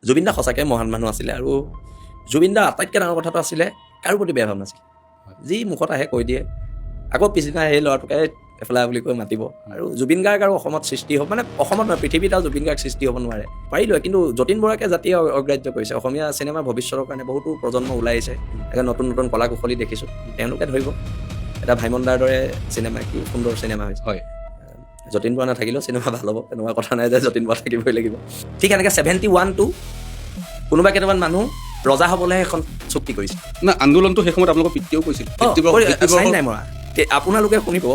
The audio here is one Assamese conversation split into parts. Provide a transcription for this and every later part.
জুবিন দা সঁচাকৈ মহান মানুহ আছিলে আৰু জুবিন দাৰ আটাইতকৈ ডাঙৰ কথাটো আছিলে কাৰো প্ৰতি বেয়া ভাৱ নাছিল যি মুখত আহে কৈ দিয়ে আকৌ পিছদিনা সেই ল'ৰাটোকে এফলা বুলি কৈ মাতিব আৰু জুবিন গাৰ্গ আৰু অসমত সৃষ্টি হ'ব মানে অসমত নহয় পৃথিৱীত আৰু জুবিন গাৰ্গ সৃষ্টি হ'ব নোৱাৰে পাৰিলোৱে কিন্তু যতীন বৰাকে জাতিয়ে অগ্ৰাহ্য কৰিছে অসমীয়া চিনেমাৰ ভৱিষ্যতৰ কাৰণে বহুতো প্ৰজন্ম ওলাই আহিছে এতিয়া নতুন নতুন কলা কুশলী দেখিছোঁ তেওঁলোকে ধৰিব এটা ভাইমন দাৰ দৰে চিনেমা কি সুন্দৰ চিনেমা হৈছে হয় যতীন বৰা নাথাকিলেও চিনেমা ভাল হ'ব তেনেকুৱা কথা নাই যে যতীন বৰা থাকিবই লাগিব ঠিক এনেকৈ 71 কোনোবা কেইটামান মানুহ ৰজা হ'বলৈহে এখন চুক্তি কৰিছে না আন্দোলনটো সেই সময়ত আপোনালোকৰ পিতৃয়েও কৈছিল চাইন নাই মৰা আপোনালোকে শুনিব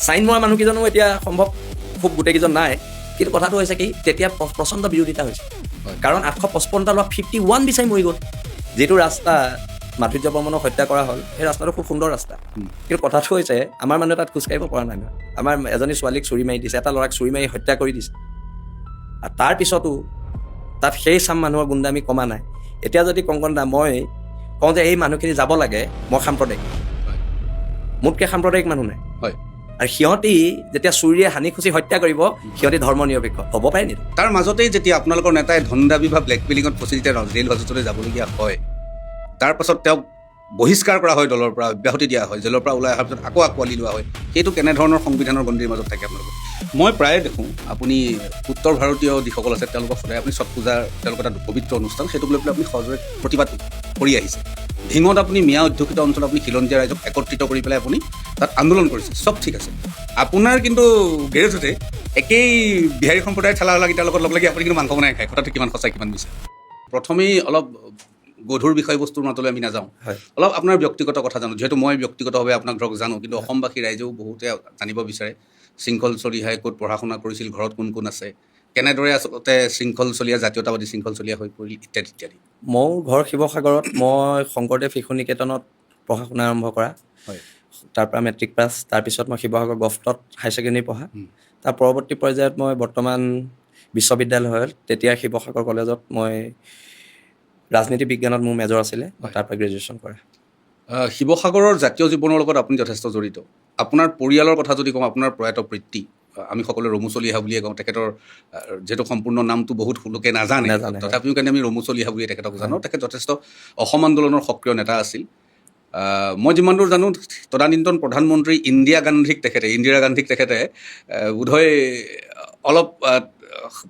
চাইন মৰা মানুহকেইজনো এতিয়া সম্ভৱ খুব গোটেইকেইজন নাই কিন্তু কথাটো হৈছে কি তেতিয়া প্ৰচণ্ড বিৰোধিতা হৈছে কাৰণ 855টা লোৱা 51 বিচাৰি মৰি গ'ল যিটো ৰাস্তা মাধুৰ্য বৰ্মনক হত্যা কৰা হ'ল সেই ৰাস্তাটো খুব সুন্দৰ ৰাস্তা কিন্তু কথাটো হৈছে আমাৰ মানুহে তাত খোজকাঢ়িব পৰা নাই নহয় আমাৰ এজনী ছোৱালীক চুৰি মাৰি দিছে এটা ল'ৰাক চুৰি মাৰি হত্যা কৰি দিছে আৰু তাৰপিছতো তাত সেই চাম মানুহৰ গুণ্ডামি কমা নাই এতিয়া যদি কংকন দা মই কওঁ যে এই মানুহখিনি যাব লাগে মই সাম্প্ৰদায়িক মোতকৈ সাম্প্ৰদায়িক মানুহ নাই হয় আৰু সিহঁতি যেতিয়া চুৰিয়ে হানি খুচি হত্যা কৰিব সিহঁতি ধৰ্ম নিৰপেক্ষ হ'ব পাৰে নেকি তাৰ মাজতেই যেতিয়া আপোনালোকৰ নেতাই ধন দাবী বা ব্লেকমেইলিঙত ফচি যেতিয়া জেইল হাজতলৈ যাবলগীয়া হয় তাৰ পাছত তেওঁক বহিষ্কাৰ কৰা হয় দলৰ পৰা অব্যাহতি দিয়া হয় জেলৰ পৰা ওলাই অহাৰ পিছত আকৌ আঁকোৱালি লোৱা হয় সেইটো কেনেধৰণৰ সংবিধানৰ গণ্ডিৰ মাজত থাকে আপোনালোকৰ মই প্ৰায়ে দেখোঁ আপুনি উত্তৰ ভাৰতীয় যিসকল আছে তেওঁলোকক সদায় আপুনি ছট পূজাৰ তেওঁলোকৰ এটা পবিত্ৰ অনুষ্ঠান সেইটোক লৈ পেলাই আপুনি সহজে প্ৰতিবাদ কৰি আহিছে ঢিঙত আপুনি মিয়া অধ্যুষিত অঞ্চলত আপুনি খিলঞ্জীয়া ৰাইজক একত্ৰিত কৰি পেলাই আপুনি তাত আন্দোলন কৰিছে চব ঠিক আছে আপোনাৰ কিন্তু গেৰেজতে একেই বিহাৰী সম্প্ৰদায়ৰ ঠেলাৱালাকেইটাৰ লগত লগ লাগি আপুনি কিন্তু মাংস বনাই খায় কথাটো কিমান সঁচা কিমান মিছা প্ৰথমেই অলপ গধুৰ বিষয়বস্তুৰ মাজলৈ আমি নাযাওঁ অলপ আপোনাৰ ব্যক্তিগত কথা জানো যিহেতু মই ব্যক্তিগতভাৱে আপোনাক ধৰক জানো কিন্তু অসমবাসী ৰাইজেও বহুতে জানিব বিচাৰে শৃংখল চলিহাই ক'ত পঢ়া শুনা কৰিছিল ঘৰত কোন কোন আছে কেনেদৰে আচলতে শৃংখল চলিয়া জাতীয়তাবাদী শৃংখল চলিয়া হৈ পৰিল ইত্যাদি ইত্যাদি মোৰ ঘৰ শিৱসাগৰত মই শংকৰদেৱ শিশু নিকেতনত পঢ়া শুনা আৰম্ভ কৰা হয় তাৰ পৰা মেট্ৰিক পাছ তাৰপিছত মই শিৱসাগৰ গভটত হায়াৰ ছেকেণ্ডেৰী পঢ়া তাৰ পৰৱৰ্তী পৰ্যায়ত মই বৰ্তমান বিশ্ববিদ্যালয়ত তেতিয়া শিৱসাগৰ কলেজত মই ৰাজনীতি বিজ্ঞানত মোৰ মেজৰ আছিলে তাৰ পৰা গ্ৰেজুৱেশ্যন কৰা শিৱসাগৰৰ জাতীয় জীৱনৰ লগত আপুনি যথেষ্ট জড়িত আপোনাৰ পৰিয়ালৰ কথা যদি কওঁ আপোনাৰ প্ৰয়াত পিতৃ আমি সকলোৱে ৰমু চলিহা বুলিয়ে কওঁ তেখেতৰ যিহেতু সম্পূৰ্ণ নামটো বহুত লোকে নাজানে তথাপিও কাৰণে আমি ৰমু চলিহা বুলিয়ে তেখেতক জানো তেখেত যথেষ্ট অসম আন্দোলনৰ সক্ৰিয় নেতা আছিল মই যিমান দূৰ জানো তদানীন্তন প্ৰধানমন্ত্ৰী ইন্দিৰা গান্ধীক তেখেতে বোধহয় অলপ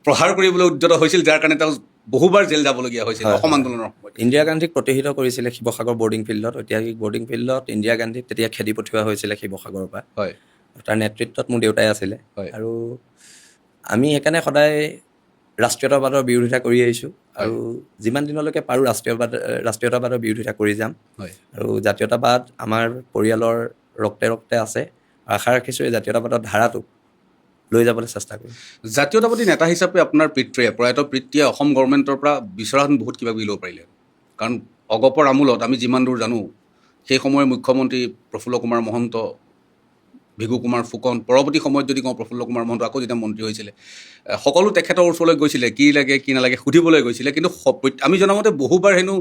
প্ৰহাৰ কৰিবলৈ উদ্যত হৈছিল যাৰ কাৰণে তেওঁ বহুবাৰ জেল যাবলগীয়া হৈছিল অসম আন্দোলনৰ সময়ত ইন্দিৰা গান্ধীক প্ৰতিহিত কৰিছিলে শিৱসাগৰ বৰ্ডিং ফিল্ডত ঐতিহাসিক বৰ্ডিং ফিল্ডত ইন্দিৰা গান্ধীক তেতিয়া খেদি পঠিওৱা হৈছিলে শিৱসাগৰৰ পৰা হয় তাৰ নেতৃত্বত মোৰ দেউতাই আছিলে হয় আৰু আমি সেইকাৰণে সদায় ৰাষ্ট্ৰীয়তাবাদৰ বিৰোধিতা কৰি আহিছোঁ আৰু যিমান দিনলৈকে পাৰোঁ ৰাষ্ট্ৰীয়তাবাদৰ বিৰোধিতা কৰি যাম হয় আৰু জাতীয়তাবাদ আমাৰ পৰিয়ালৰ ৰক্তে ৰক্তে আছে আশা ৰাখিছোঁ এই জাতীয়তাবাদৰ ধাৰাটো লৈ যাবলৈ চেষ্টা কৰিম জাতীয়তাবাদী নেতা হিচাপে আপোনাৰ পিতৃয়ে প্ৰয়াত পিতৃয়ে অসম গভৰ্ণমেণ্টৰ পৰা বিচৰাহেঁতেন বহুত কিবা কিবি ল'ব পাৰিলে কাৰণ অগপৰ আমোলত আমি যিমান দূৰ জানো সেই সময়ৰ মুখ্যমন্ত্ৰী প্ৰফুল্ল কুমাৰ মহন্ত ভিগু কুমাৰ ফুকন পৰৱৰ্তী সময়ত যদি কওঁ প্ৰফুল্ল কুমাৰ মহন্ত আকৌ যেতিয়া মন্ত্ৰী হৈছিলে সকলো তেখেতৰ ওচৰলৈ গৈছিলে কি লাগে কি নালাগে সুধিবলৈ গৈছিলে কিন্তু আমি জনামতে বহুবাৰ হেনো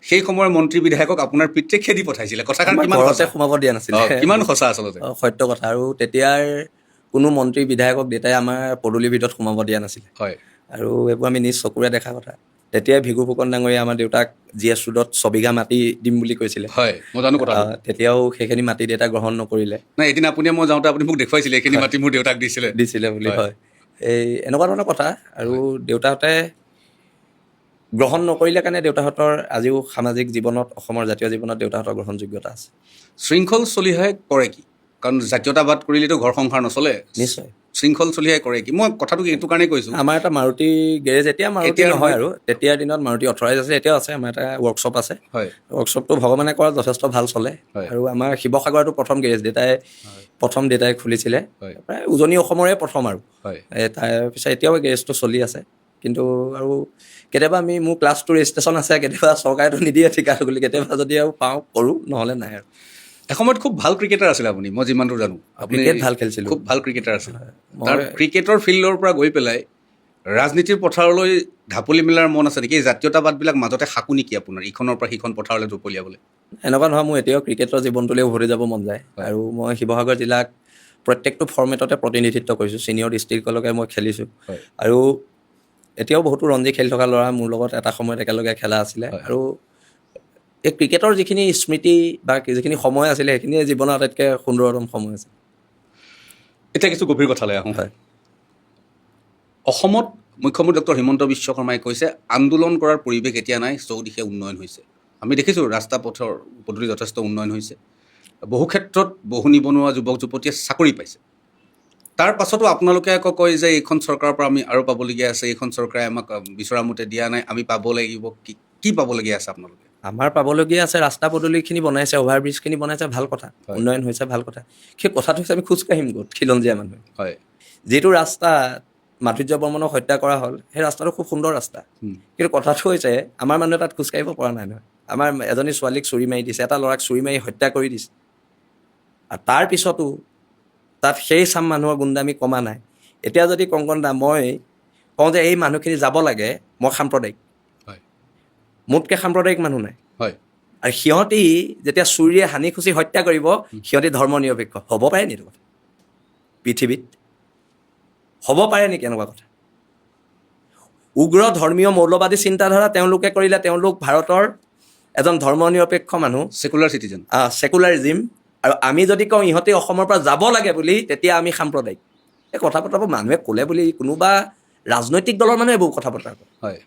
সেই সময়ৰ মন্ত্ৰী বিধায়কক আপোনাৰ পিতৃয়ে খেদি পঠাইছিলে কথাষাৰ কিমান সোমাব দিয়া নাছিলে কিমান সঁচা আচলতে সত্য কথা আৰু তেতিয়াৰ কোনো মন্ত্ৰী বিধায়কক দেউতাই আমাৰ পদূলিৰ ভিতৰত সোমাব দিয়া নাছিলে হয় আৰু এইবোৰ আমি নিজ চকুৰে দেখা কথা তেতিয়াই ভিগু ফুকন ডাঙৰীয়া আমাৰ দেউতাক জি এছ ৰোডত 6 বিঘা মাটি দিম বুলি কৈছিলে হয় মই জানো কথা তেতিয়াও সেইখিনি মাটি দেউতাই গ্ৰহণ নকৰিলে নাই এদিন আপুনি মই যাওঁতে আপুনি মোক দেখুৱাইছিলে এইখিনি মাটি মোৰ দেউতাক দিছিলে বুলি হয় এই এনেকুৱা ধৰণৰ কথা আৰু দেউতাহঁতে গ্ৰহণ নকৰিলে কাৰণে দেউতাহঁতৰ আজিও সামাজিক জীৱনত অসমৰ জাতীয় জীৱনত দেউতাহঁতৰ গ্ৰহণযোগ্যতা আছে শৃংখল চলিহাই কৰে কি কাৰণ জাতীয়তাবাদ কৰিলেতো ঘৰ সংসাৰ নচলে নিশ্চয় শৃংখল চলিহাই কৰে কি মই কথাটো এইটো কাৰণেই কৈছোঁ আমাৰ এটা মাৰুতি গেৰেজ এতিয়া মাৰুতি নহয় আৰু তেতিয়াৰ দিনত মাৰুতি অথৰাইজ আছে এতিয়াও আছে আমাৰ এটা ৱৰ্কশ্বপ আছে হয় ৱৰ্কশ্বপটো ভগৱানে কৰা যথেষ্ট ভাল চলে আৰু আমাৰ শিৱসাগৰতো প্ৰথম গেৰেজ দেউতাই খুলিছিলে প্ৰায় উজনি অসমৰে প্ৰথম আৰু তাৰপিছত এতিয়াও গেৰেজটো চলি আছে কিন্তু আৰু কেতিয়াবা মোৰ ক্লাছ 2 ৰেজিষ্ট্ৰেশ্যন আছে কেতিয়াবা চৰকাৰেতো নিদিয়ে ঠিকাটো বুলি কেতিয়াবা যদি আৰু পাওঁ কৰোঁ নহ'লে নাই আৰু এসময়ত খুব ভাল ক্ৰিকেটাৰ আছিলে আপুনি মই যিমান দূৰ জানো আপুনি ভাল খেলিছিলোঁ খুব ভাল ক্ৰিকেটাৰ আছিলে তাৰ ক্ৰিকেটৰ ফিল্ডৰ পৰা গৈ পেলাই ৰাজনীতিৰ পথাৰলৈ ঢাপলি মেলাৰ মন আছে নেকি জাতীয়তাবাদবিলাক মাজতে সাকু নেকি আপোনাৰ ইখনৰ পৰা সিখন পথাৰলৈ ঢপলিয়াবলৈ এনেকুৱা নহয় মোৰ এতিয়াও ক্ৰিকেটৰ জীৱনটোলৈ উভতি যাব মন যায় আৰু মই শিৱসাগৰ জিলাক প্ৰত্যেকটো ফৰ্মেটতে প্ৰতিনিধিত্ব কৰিছোঁ ছিনিয়ৰ ডিষ্ট্ৰিক্টলৈকে মই খেলিছোঁ আৰু এতিয়াও বহুতো ৰঞ্জী খেলি থকা ল'ৰা মোৰ লগত এটা সময়ত একেলগে খেলা আছিলে আৰু এই ক্ৰিকেটৰ যিখিনি স্মৃতি বা যিখিনি সময় আছিলে সেইখিনিয়ে জীৱনৰ আটাইতকৈ সুন্দৰতম সময় আছিল। এতিয়া কিছু গভীৰ কথালৈ আহোঁ। হয়। অসমত মুখ্যমন্ত্ৰী ডক্টৰ হিমন্ত বিশ্ব শৰ্মাই কৈছে আন্দোলন কৰাৰ পৰিৱেশ এতিয়া নাই, চৌদিশে উন্নয়ন হৈছে। আমি দেখিছোঁ ৰাস্তা পথৰ পদূলি যথেষ্ট উন্নয়ন হৈছে, বহু ক্ষেত্ৰত বহু নিবনুৱা যুৱক যুৱতীয়ে চাকৰি পাইছে। তাৰ পাছতো আপোনালোকে আকৌ কয় যে এইখন চৰকাৰৰ পৰা আমি আৰু পাবলগীয়া আছে, এইখন চৰকাৰে আমাক বিচৰা মতে দিয়া নাই, আমি পাব লাগিব। কি পাবলগীয়া আছে আপোনালোকে? আমাৰ পাবলগীয়া আছে, ৰাস্তা পদূলিখিনি বনাইছে, অভাৰব্ৰিজখিনি বনাইছে, ভাল কথা, উন্নয়ন হৈছে, ভাল কথা। সেই কথাটো হৈছে আমি খোজকাঢ়িম ক'ত খিলঞ্জীয়া মানুহে। হয়। যিটো ৰাস্তা মাধুৰ্য বৰ্মনক হত্যা কৰা হ'ল সেই ৰাস্তাটো খুব সুন্দৰ ৰাস্তা, কিন্তু কথাটো হৈছে আমাৰ মানুহে তাত খোজকাঢ়িব পৰা নাই নহয়। আমাৰ এজনী ছোৱালীক চুৰি মাৰি দিছে, এটা ল'ৰাক চুৰি মাৰি হত্যা কৰি দিছে, আৰু তাৰ পিছতো তাত সেই চাম মানুহৰ গুণ্ডামি কমা নাই। এতিয়া যদি কংকন দা মই কওঁ যে এই মানুহখিনি যাব লাগে, মই সাম্প্ৰদায়িক, মোতকৈ সাম্প্ৰদায়িক মানুহ নাই। হয়। আৰু সিহঁতি যেতিয়া চুৰিয়ে সানি খুচি হত্যা কৰিব, সিহঁতি ধৰ্ম নিৰপেক্ষ হ'ব পাৰে নেকি? কথা পৃথিৱীত হ'ব পাৰে নেকি এনেকুৱা কথা? উগ্ৰ ধৰ্মীয় মৌলবাদী চিন্তাধাৰা তেওঁলোকে কৰিলে, তেওঁলোক ভাৰতৰ এজন ধৰ্ম নিৰপেক্ষ মানুহ, ছেকুলাৰ চিটিজেন, ছেকুলাৰিজিম। আৰু আমি যদি কওঁ ইহঁতে অসমৰ পৰা যাব লাগে বুলি, তেতিয়া আমি সাম্প্ৰদায়িক। এই কথা বতৰাব মানুহে ক'লে বুলি কোনোবা ৰাজনৈতিক দলৰ মানুহে বহু কথা বতৰা কৰে। হয়।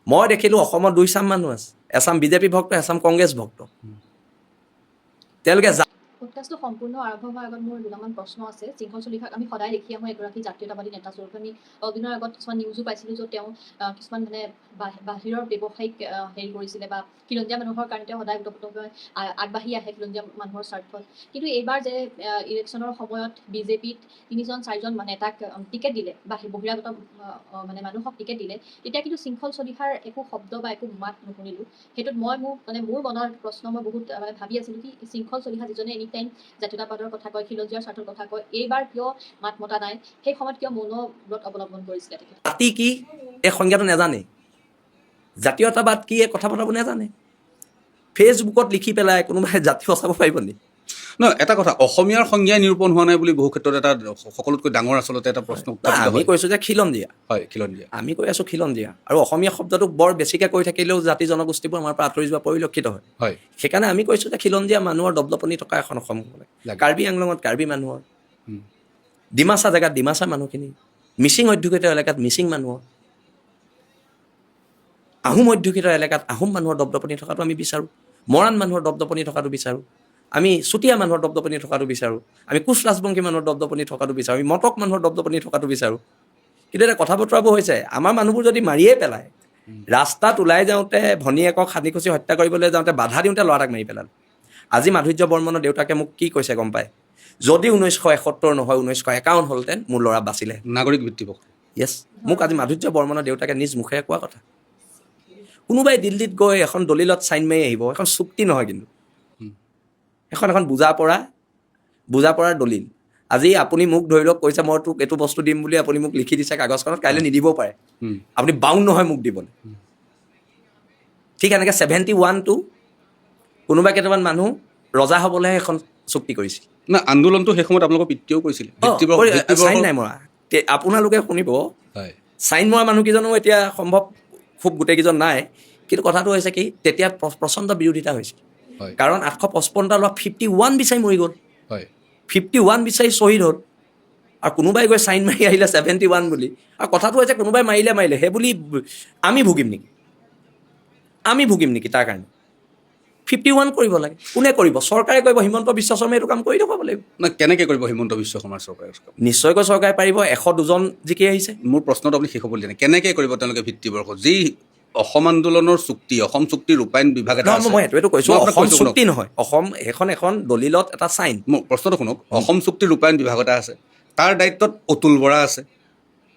মই দেখিলোঁ অসমত দুই চাম মানুহ আছে, এচাম বিজেপি ভক্ত, এচাম কংগ্ৰেছ ভক্ত। তেওঁলোকে পডকাষ্টটো সম্পূৰ্ণ আৰম্ভ হোৱাৰ আগত মোৰ দুটামান প্ৰশ্ন আছে। শৃংখল চলিহাক আমি সদায় দেখি আহোঁ এগৰাকী জাতীয়তাবাদী নেতা স্বৰূপে। আমি দিনৰ আগত কিছুমান নিউজো পাইছিলোঁ য'ত তেওঁ কিছুমান মানে বাহিৰৰ ব্যৱসায়িক হেৰি কৰিছিলে বা খিলঞ্জীয়া মানুহৰ কাৰণে তেওঁ সদায় ওতপ্ৰোতভাৱে আগবাঢ়ি আহে খিলঞ্জীয়া মানুহৰ স্বাৰ্থত। কিন্তু এইবাৰ যে ইলেকশ্যনৰ সময়ত বিজেপিত 3-4জন নেতাক টিকেট দিলে বা বহিৰাগত মানে মানুহক টিকেট দিলে, তেতিয়া কিন্তু শৃংখল চলিহাৰ একো শব্দ বা একো মাত নুশুনিলোঁ। সেইটোত মোৰ মনৰ প্ৰশ্ন, মই বহুত মানে ভাবি আছিলোঁ কি শৃংখল চলিহা যিজনে এনি টাইম জাতীয়তাবাদৰ কথা কয়, খিলঞ্জীয়াৰ স্বাৰ্থৰ কথা কয়, এইবাৰ কিয় মাত মতা নাই? সেই সময়ত কিয় মৌন ব্ৰত অৱলম্বন কৰিছিলে তেখেতে? জাতি কি এই সংজ্ঞাটো নাজানে, জাতীয়তাবাদ কি এই কথা পতাব নাজানে। ফেচবুকত লিখি পেলাই কোনোবাই জাতি বচাব পাৰিব নেকি? নহয়, এটা কথা, অসমীয়াৰ সংজ্ঞাই নিৰূপণ হোৱা নাই বুলি বহু ক্ষেত্ৰত এটা সকলোতকৈ ডাঙৰ আচলতে এটা প্ৰশ্ন আমি কৈছোঁ যে খিলঞ্জীয়া। হয়, খিলঞ্জীয়া। আমি কৈ আছোঁ খিলঞ্জীয়া, আৰু অসমীয়া শব্দটো বৰ বেছিকৈ কৈ থাকিলেও জাতি জনগোষ্ঠীবোৰ আমাৰ পৰা আঁতৰি যোৱা পৰিলক্ষিত হয়। হয়। সেইকাৰণে আমি কৈছোঁ যে খিলঞ্জীয়া মানুহৰ দপদপনি থকা এখন অসম হ'ব লাগে। কাৰ্বি আংলঙত কাৰ্বি মানুহৰ, ডিমাচা জেগাত ডিমাচা মানুহখিনি, মিচিং অধ্যুষিত এলেকাত মিচিং মানুহৰ, আহোম অধ্যুষিত এলেকাত আহোম মানুহৰ দপদপনি থকাটো আমি বিচাৰোঁ। মৰাণ মানুহৰ দপদপনি থকাটো বিচাৰোঁ। আমি চুতীয়া মানুহৰ দপদপনি থকাটো বিচাৰোঁ। আমি কোচ ৰাজবংশী মানুহৰ দপদপনি থকাটো বিচাৰোঁ। আমি মটক মানুহৰ দপদপনি থকাটো বিচাৰোঁ। কিন্তু এতিয়া কথা বতৰাবোৰ হৈছে আমাৰ মানুহবোৰ যদি মাৰিয়ে পেলায়, ৰাস্তাত ওলাই যাওঁতে ভনীয়েকক সানি খুচি হত্যা কৰিবলৈ যাওঁতে বাধা দিওঁতে ল'ৰাটাক মাৰি পেলালে। আজি মাধুৰ্য বৰ্মনৰ দেউতাকে মোক কি কৈছে গম পায়? যদি 1971 নহয় 1951 হ'লহেঁতেন মোৰ ল'ৰা বাচিলে। নাগৰিক ভিত্তিভোগ। য়েছ, মোক আজি মাধুৰ্য বৰ্মনৰ দেউতাকে নিজ মুখেৰে কোৱা কথা। কোনোবাই দিল্লীত গৈ এখন দলিলত চাইন মাৰি আহিব, এখন চুক্তি নহয় কিন্তু, এখন বুজা পৰাৰ দলিল। আজি আপুনি মোক ধৰি লওক কৈছে মই তোক এইটো বস্তু দিম বুলি আপুনি মোক লিখি দিছে কাগজখনত, কাইলৈ নিদিবও পাৰে, আপুনি বাউণ্ড নহয় মোক দিবলৈ। ঠিক এনেকৈ 71টো কোনোবা কেইটামান মানুহ ৰজা হ'বলৈহে এখন চুক্তি কৰিছিল না। আন্দোলনটো সেই সময়ত আপোনালোকৰ পিতৃয়েও কৰিছিলে, চাইন নাই মৰা। আপোনালোকে শুনিব, হয়, চাইন মৰা মানুহকেইজনো এতিয়া সম্ভৱ খুব গোটেইকেইজন নাই, কিন্তু কথাটো হৈছে কি তেতিয়া প্ৰচণ্ড বিৰোধিতা হৈছিল। কাৰণ 855টা ল'ৰা 51 বিচাৰি মৰি গ'ল, 51 বিচাৰি শ্বহীদ হ'ল, আৰু কোনোবাই গৈ চাইন মাৰি আহিলে 71 বুলি। আৰু কথাটো হৈছে কোনোবাই মাৰিলে সেই বুলি আমি ভুগিম নেকি তাৰ কাৰণে? 51 কৰিব লাগে, কোনে কৰিব? চৰকাৰে কৰিব। হিমন্ত বিশ্ব শৰ্মাই এইটো কাম কৰি দেখুৱাব লাগিব। না, কেনেকৈ কৰিব হিমন্ত বিশ্ব শৰ্মাৰ চৰকাৰে? নিশ্চয়কৈ চৰকাৰে পাৰিব। 102জন জিকি আহিছে। মোৰ প্ৰশ্নটো আপুনি শেষ হ'ব দিয়া নাই। কেনেকৈ কৰিব তেওঁলোকে ভিত্তিবৰ্ষ? যি অসম আন্দোলনৰ চুক্তি, অসম চুক্তি ৰূপায়ণ বিভাগ এটা আছে। মই এইটোৱেতো কৈছোঁ, অসম চুক্তি নহয়, অসম এখন দলিলত এটা চাইন। মোৰ প্ৰশ্নটো শুনক, অসম চুক্তি ৰূপায়ণ বিভাগ এটা আছে, তাৰ দায়িত্বত অতুল বৰা আছে।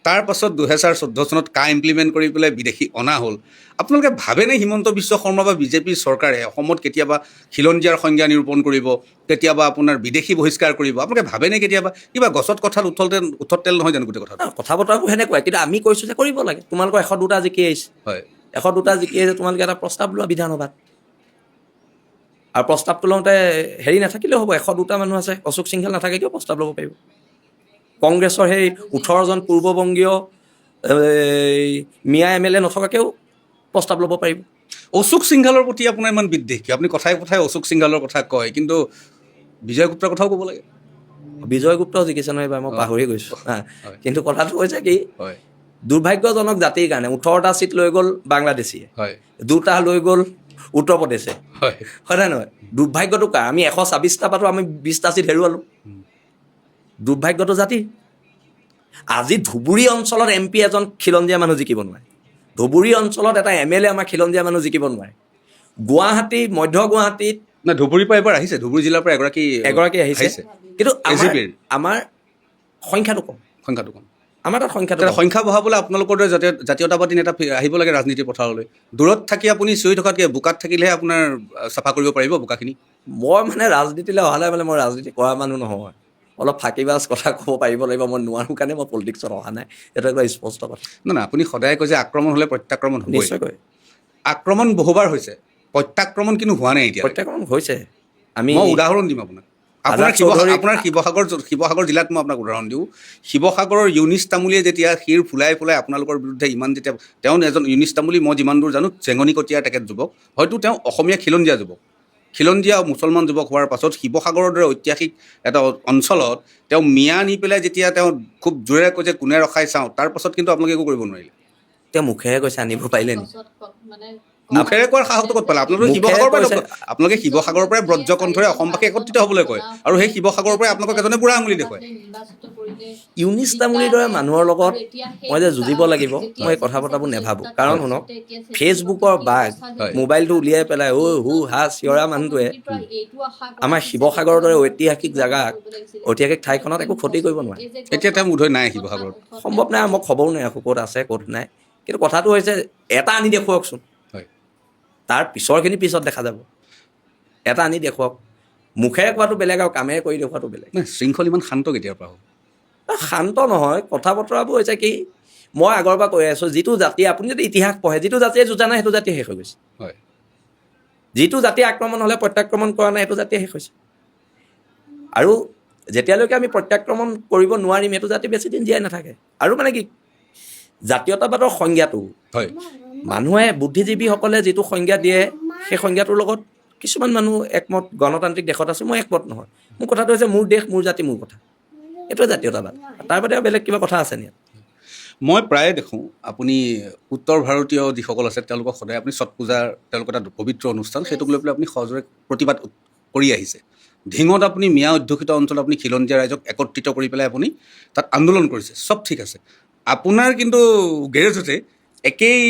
তাৰ পাছত 2014 চনত ইমপ্লিমেণ্ট কৰি পেলাই বিদেশী অনা হ'ল। আপোনালোকে ভাবেনে হিমন্ত বিশ্ব শৰ্মা বা বিজেপিৰ চৰকাৰে অসমত কেতিয়াবা খিলঞ্জীয়াৰ সংজ্ঞা নিৰূপণ কৰিব, কেতিয়াবা আপোনাৰ বিদেশী বহিষ্কাৰ কৰিব? আপোনালোকে ভাবেনে কেতিয়াবা? কিবা গছত কঁঠাল উঠত তেল নহয় জানো গোটেই কথাটো? কথা বতৰাবোৰ সেনেকুৱাই, কিন্তু আমি কৈছোঁ যে কৰিব লাগে। তোমালোকৰ 102টা জিকি আহিছে, হয়, 102টা জিকি আহিছে, তোমালোকে এটা প্ৰস্তাৱ লোৱা বিধানসভাত। আৰু প্ৰস্তাৱটো লওঁতে হেৰি নাথাকিলেও হ'ব, 102টা মানুহ আছে, অশোক সিংঘল নাথাকে কিয় প্ৰস্তাৱ ল'ব পাৰিব? কংগ্ৰেছৰ সেই 18জন পূৰ্ববংগীয় মিয়া MLA নথকাকেও প্ৰস্তাৱ ল'ব পাৰিব। অশোক সিংঘালৰ প্ৰতি আপোনাৰ ইমান বিদ্বেষ কি? আপুনি কথাই কথাই অশোক সিংঘালৰ কথা কয়, কিন্তু বিজয় গুপ্তাৰ কথাও ক'ব লাগে। বিজয় গুপ্তাও জিকিছে নহয় এইবাৰ, মই পাহৰি গৈছোঁ হা। হয়। কিন্তু কথাটো হৈছে কি, হয় দুৰ্ভাগ্যজনক জাতিৰ কাৰণে 18টা ছিট লৈ গ'ল বাংলাদেশীয়ে, হয় 2টা লৈ গ'ল উত্তৰ প্ৰদেশে, হয় হয়নে নহয়? দুৰ্ভাগ্যটো কাৰ? আমি 126টা পাতো আমি 20টা ছিট হেৰুৱালোঁ। দুৰ্ভাগ্যটো জাতি। আজি ধুবুৰী অঞ্চলত MP এজন খিলঞ্জীয়া মানুহ জিকিব নোৱাৰে। ধুবুৰী অঞ্চলত এটা MLA আমাৰ খিলঞ্জীয়া মানুহ জিকিব নোৱাৰে। গুৱাহাটী, মধ্য গুৱাহাটীত নাই, ধুবুৰীৰ পৰা এবাৰ আহিছে, ধুবুৰী জিলাৰ পৰা এগৰাকী আহিছে, কিন্তু AGP-ৰ আমাৰ সংখ্যাটো কম। সংখ্যাটো কম। আমাৰ তাত সংখ্যাটো তেতিয়া কম। সংখ্যা বঢ়াবলৈ আপোনালোকৰ দৰে জাতীয়তাবাদী নেতা আহিব লাগে ৰাজনীতিৰ পথাৰলৈ। দূৰত থাকি আপুনি চিঞৰি থকাতকৈ বোকাত থাকিলেহে আপোনাৰ চাফা কৰিব পাৰিব বোকাখিনি। মই মানে ৰাজনীতিলৈ অহা নাই, মানে মই ৰাজনীতি কৰা মানুহ নহয়। অলপ ফাঁকিবাজ কথা ক'ব পাৰিব লাগিব, মই নোৱাৰোঁ কাৰণে মই পলিটিক্সত অহা নাই। এইটো একদম স্পষ্ট কথা। নাই, আপুনি সদায় কয় যে আক্ৰমণ হ'লে প্ৰত্যাক্ৰমণ হ'বই। নিশ্চয়কৈ আক্ৰমণ বহুবাৰ হৈছে, প্ৰত্যাক্ৰমণ কিন্তু হোৱা নাই এতিয়া। প্ৰত্যাক্ৰমণ হৈছে। আমি মই উদাহৰণ দিম আপোনাক। আপোনাৰ শিৱসাগৰ জিলাত মই আপোনাক উদাহৰণ দিওঁ। শিৱসাগৰৰ ইউনিছ তামুলীয়ে যেতিয়া শিৰ ফুলাই ফুলাই আপোনালোকৰ বিৰুদ্ধে ইমান, যেতিয়া তেওঁ এজন ইউনিছ তামুলী, মই যিমান দূৰ জানো চেঙনিকটীয়াৰ তেখেত যুৱক, হয়তো তেওঁ অসমীয়া খিলঞ্জীয়া যুৱক, খিলঞ্জীয়া মুছলমান যুৱক হোৱাৰ পাছত শিৱসাগৰৰ দৰে ঐতিহাসিক এটা অঞ্চলত তেওঁ মিয়া নি পেলাই যেতিয়া তেওঁ খুব জোৰেৰে কৈছে কোনে ৰখাই চাওঁ, তাৰ পাছত কিন্তু আপোনালোকে একো কৰিব নোৱাৰিলে। তেওঁ মুখেৰে কৈছে আনিব পাৰিলে নি? মুখেৰে কোৱাৰ সাহসটো ক'ত পালে? আপোনালোকে শিৱসাগৰৰ পৰাই ব্ৰজকণ্ঠৰে অসমবাসী একত্ৰিত হ'বলৈ কয়, আৰু সেই শিৱসাগৰৰ পৰাই আপোনালোকক এজনে বুঢ়া আঙুলি দেখুৱায়। ইউনিছ তামুলীৰ দৰে মানুহৰ লগত মই যে যুঁজিব লাগিব, মই এই কথা বতৰাবোৰ নেভাবোঁ। কাৰণ শুনক, ফেচবুকৰ বাঘ মোবাইলটো উলিয়াই পেলাই হু হা চিঞৰা মানুহটোৱে আমাৰ শিৱসাগৰৰ দৰে ঐতিহাসিক জেগাক, ঐতিহাসিক ঠাইখনত একো ক্ষতি কৰিব নোৱাৰে। এতিয়া তেওঁ বোধহয় নাই শিৱসাগৰত। সম্ভৱ নাই, মই খবৰো নাৰাখোঁ ক'ত আছে ক'ত নাই। কিন্তু কথাটো হৈছে, এটা আনি দেখুৱাওকচোন, তাৰ পিছৰখিনি পিছত দেখা যাব। এটা আনি দেখুৱাওক। মুখেৰে কোৱাটো বেলেগ আৰু কামেৰে কৰি দেখুৱাটো বেলেগ। শৃংখল ইমান শান্ত কেতিয়াৰ পৰা হ'ল? শান্ত নহয়, কথা বতৰাবোৰ হৈছে কি, মই আগৰ পৰা কৈ আছোঁ, যিটো জাতি, আপুনি যদি ইতিহাস পঢ়ে, যিটো জাতিয়ে যুঁজা নাই সেইটো জাতিয়ে শেষ হৈ গৈছে। হয়, যিটো জাতি আক্ৰমণ হ'লে প্ৰত্যাক্ৰমণ কৰা নাই সেইটো জাতিয়ে শেষ হৈছে। আৰু যেতিয়ালৈকে আমি প্ৰত্যাক্ৰমণ কৰিব নোৱাৰিম, সেইটো জাতি বেছিদিন জীয়াই নাথাকে। আৰু মানে কি, জাতীয়তাবাদৰ সংজ্ঞাটো হয়, মানুহে, বুদ্ধিজীৱীসকলে যিটো সংজ্ঞা দিয়ে, সেই সংজ্ঞাটোৰ লগত কিছুমান মানুহ একমত। গণতান্ত্ৰিক দেশত আছোঁ, মই একমত নহয়। মোৰ কথাটো হৈছে, মোৰ দেশ, মোৰ জাতি, মোৰ কথা। এইটোৱে জাতীয়তাবাদ। তাৰ বাদে বেলেগ কিবা কথা আছে নেকি? মই প্ৰায়ে দেখোঁ আপুনি উত্তৰ ভাৰতীয় যিসকল আছে তেওঁলোকক সদায় আপুনি ছট পূজাৰ, তেওঁলোকৰ এটা পবিত্ৰ অনুষ্ঠান, সেইটোক লৈ পেলাই আপুনি সহজৰে প্ৰতিবাদ কৰি আহিছে। ধিঙত আপুনি মিয়া অধ্যুষিত অঞ্চলত আপুনি খিলঞ্জীয়া ৰাইজক একত্ৰিত কৰি পেলাই আপুনি তাত আন্দোলন কৰিছে, চব ঠিক আছে। আপোনাৰ কিন্তু গেৰেজতে একেই